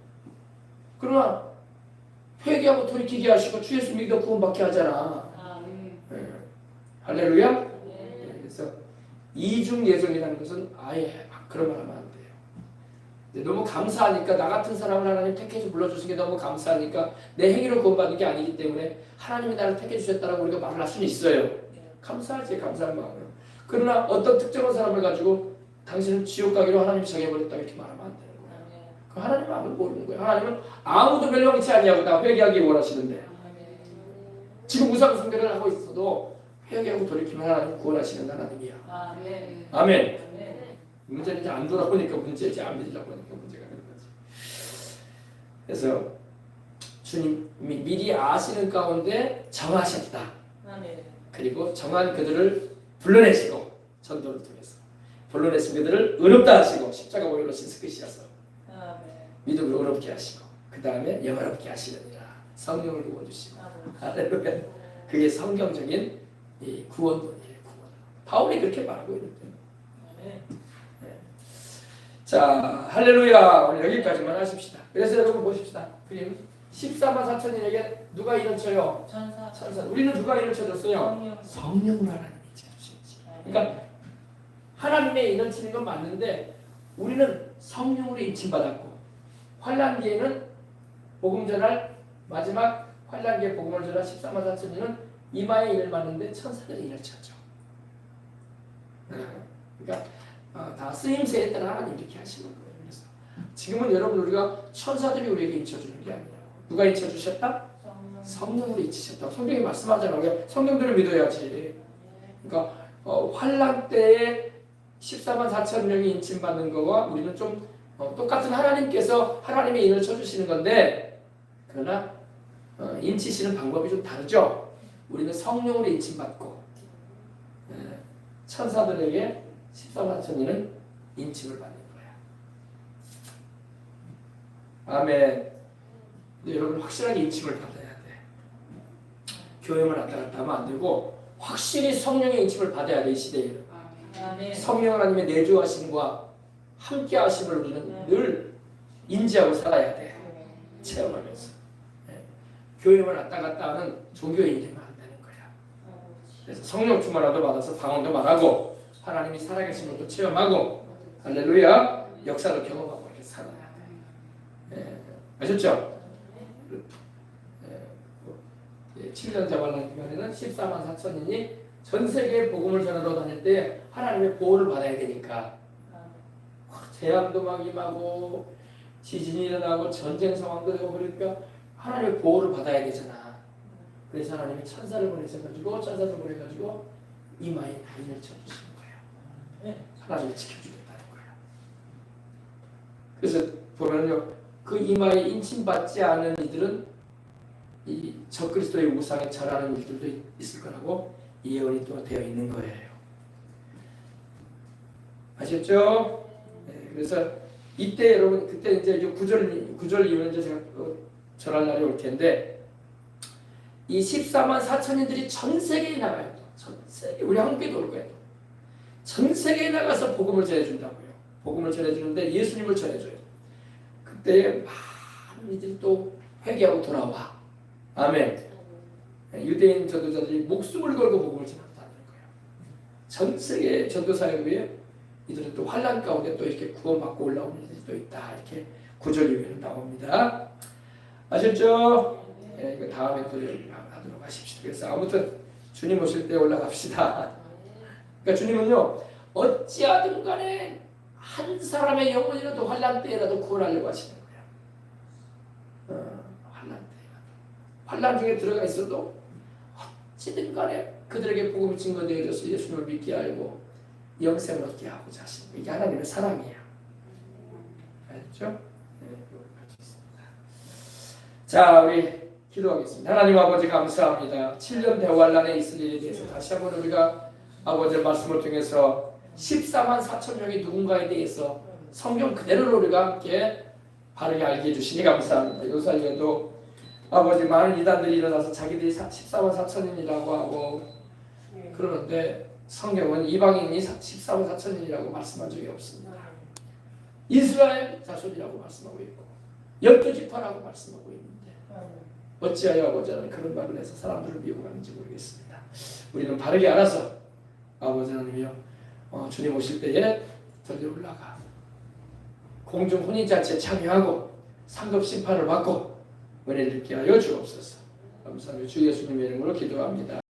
그러나 회개하고 돌이키게 하시고 주 예수 믿고 구원받게 하잖아. 네. 할렐루야? 네. 그래서 이중 예정이라는 것은 아예 그런 말 하면 안 돼요. 너무 감사하니까 나 같은 사람을 하나님 택해서 불러주신 게 너무 감사하니까 내 행위로 구원받는 게 아니기 때문에 하나님이 나를 택해 주셨다라고 우리가 말을 할 수는 있어요. 감사하지. 감사한 마음으로. 그러나 어떤 특정한 사람을 가지고 당신은 지옥 가기로 하나님이 정해버렸다 이렇게 말하면 안 되는 거예요. 그 하나님 마음을 모르는 거예요. 하나님은 아무도 멸망치 아니하고 다 회개하기 원하시는데 지금 우상 숭배를 하고 있어도 회개하고 돌이키면 하나님 구원하시는 하나님이야. 아멘. 문제는 이제 안 돌아보니까 문제지 안 믿으려고 하니까 문제가 되는 거지. 그래서 주님이 미리 아시는 가운데 정하셨다. 그리고 정한 그들을 불러내시고 전도를 통해서 불러내신 그들을 의롭다 하시고 십자가 오일로 씻으시어서 믿음으로 의롭게 하시고 그 다음에 영화롭게 하시느니라. 성령을 부어주시고 할렐루야. 그게 성경적인 이 구원론이에요. 구원. 바울이 그렇게 말하고 있는데. 자, 할렐루야. 오늘 여기까지만 하십시다. 그래서 여러분 보십시다. 그림 14만 4천인에게 누가 일을 쳐요? 천사. 우리는 누가 일을 쳐줬어요? 성령으로 하나님이 쳐주시지. 그러니까 하나님의 인을 치는 건 맞는데 우리는 성령으로 인침받았고 환란기에는 복음 전할 마지막 환란기에 복음을 전할 14만 4천이는 이마에 인을 맞는데 천사들이 인을 쳤죠. 그러니까 다 쓰임새에 따라 하나님 이렇게 하시는 거예요. 그래서 지금은 여러분 우리가 천사들이 우리에게 인쳐주는 게 아니라 누가 인쳐주셨다? 성령으로 인치셨다. 성경이 말씀하잖아요. 성경들을 믿어야지. 그러니까 환란 때에 14만 4천 명이 인침받는 거와 우리는 좀 똑같은 하나님께서 하나님의 인을 쳐주시는 건데 그러나 인치시는 방법이 좀 다르죠. 우리는 성령으로 인침받고 천사들에게 14만 4천이는 인침을 받는 거야. 아멘. 근데 여러분 확실하게 인침을 받아야 돼. 교회만 왔다 갔다 하면 안 되고 확실히 성령의 인침을 받아야 돼. 이 시대에는. 성령 하나님의 내주하심과 함께 하심을 우리는 늘 인지하고 살아야 돼. 체험하면서. 교회만 왔다 갔다 하는 종교인이 되면 안 되는 거야. 그래서 성령 충만함도 받아서 방언도 말하고 하나님이 살아계신 것도 체험하고 할렐루야 역사를 경험하고 이렇게 살아야 돼. 아셨죠? 7년 자발란 기간에는 14만 4천인이 전 세계에 복음을 전하러 다닐 때 하나님의 보호를 받아야 되니까 재앙도 막 임하고 지진이 일어나고 전쟁 상황도 되고 그러니까 하나님의 보호를 받아야 되잖아. 그래서 하나님이 천사를 보내셔가지고 천사를 보내가지고 이마에 인을 쳐주시는 거예요. 하나님이 지켜주겠다는 거예요. 그래서 보면요 그 이마에 인침받지 않은 이들은 이 적그리스도의 우상에 절하는 일들도 있을 거라고 예언이 또 되어 있는 거예요. 아셨죠? 네, 그래서 이때 여러분 그때 이제 구절 이후는 이제 제가 절할 날이 올 텐데 이 14만 4천인들이 전 세계에 나가요. 전 세계 우리 한국에도 올 거예요. 전 세계에 나가서 복음을 전해준다고요. 복음을 전해주는데 예수님을 전해줘요. 그때 많은 이들이 또 회개하고 돌아와. 아멘. 유대인 전도자들이 목숨을 걸고 복음을 전한다는 거예요. 전 세계 전도 사역에 이들은 또 환란 가운데 또 이렇게 구원받고 올라오는 일이 또 있다. 이렇게 9절 이후에는 나옵니다. 아셨죠? 네, 그 다음에 또 하도록 하십시오. 그래서 아무튼 주님 오실 때 올라갑시다. 그러니까 주님은요 어찌하든 간에 한 사람의 영혼이라도 환란 때라도 구원하려고 하시는 거예요. 환란 때라도 환란 중에 들어가 있어도 어찌든 간에 그들에게 복음이 증거되어져서 예수님을 믿게 하고 영생을 얻게 하고자 하시는 이게 하나님의 사랑이에요. 알죠? 네, 자, 우리 기도하겠습니다. 하나님 아버지 감사합니다. 7년 대환란에 있을 일에 대해서 다시 한번 우리가 아버지의 말씀을 통해서 14만 4천 명의 누군가에 대해서 성경 그대로를 우리가 함께 바르게 알게 해주시니 감사합니다. 요사이에도 아버지 많은 이단들이 일어나서 자기들이 14만 4천인이라고 하고 그러는데 성경은 이방인이 14만 4천인이라고 말씀한 적이 없습니다. 이스라엘 자손이라고 말씀하고 있고 12지파라고 말씀하고 있는데 어찌하여 아버지는 그런 말을 해서 사람들을 미혹하는지 모르겠습니다. 우리는 바르게 알아서 아버지 하나님이여 주님 오실 때에 들려 올라가 공중 혼인잔치에 참여하고 상급 심판을 받고 은혜를 입게 하여 주옵소서. 감사합니다. 주 예수님의 이름으로 기도합니다.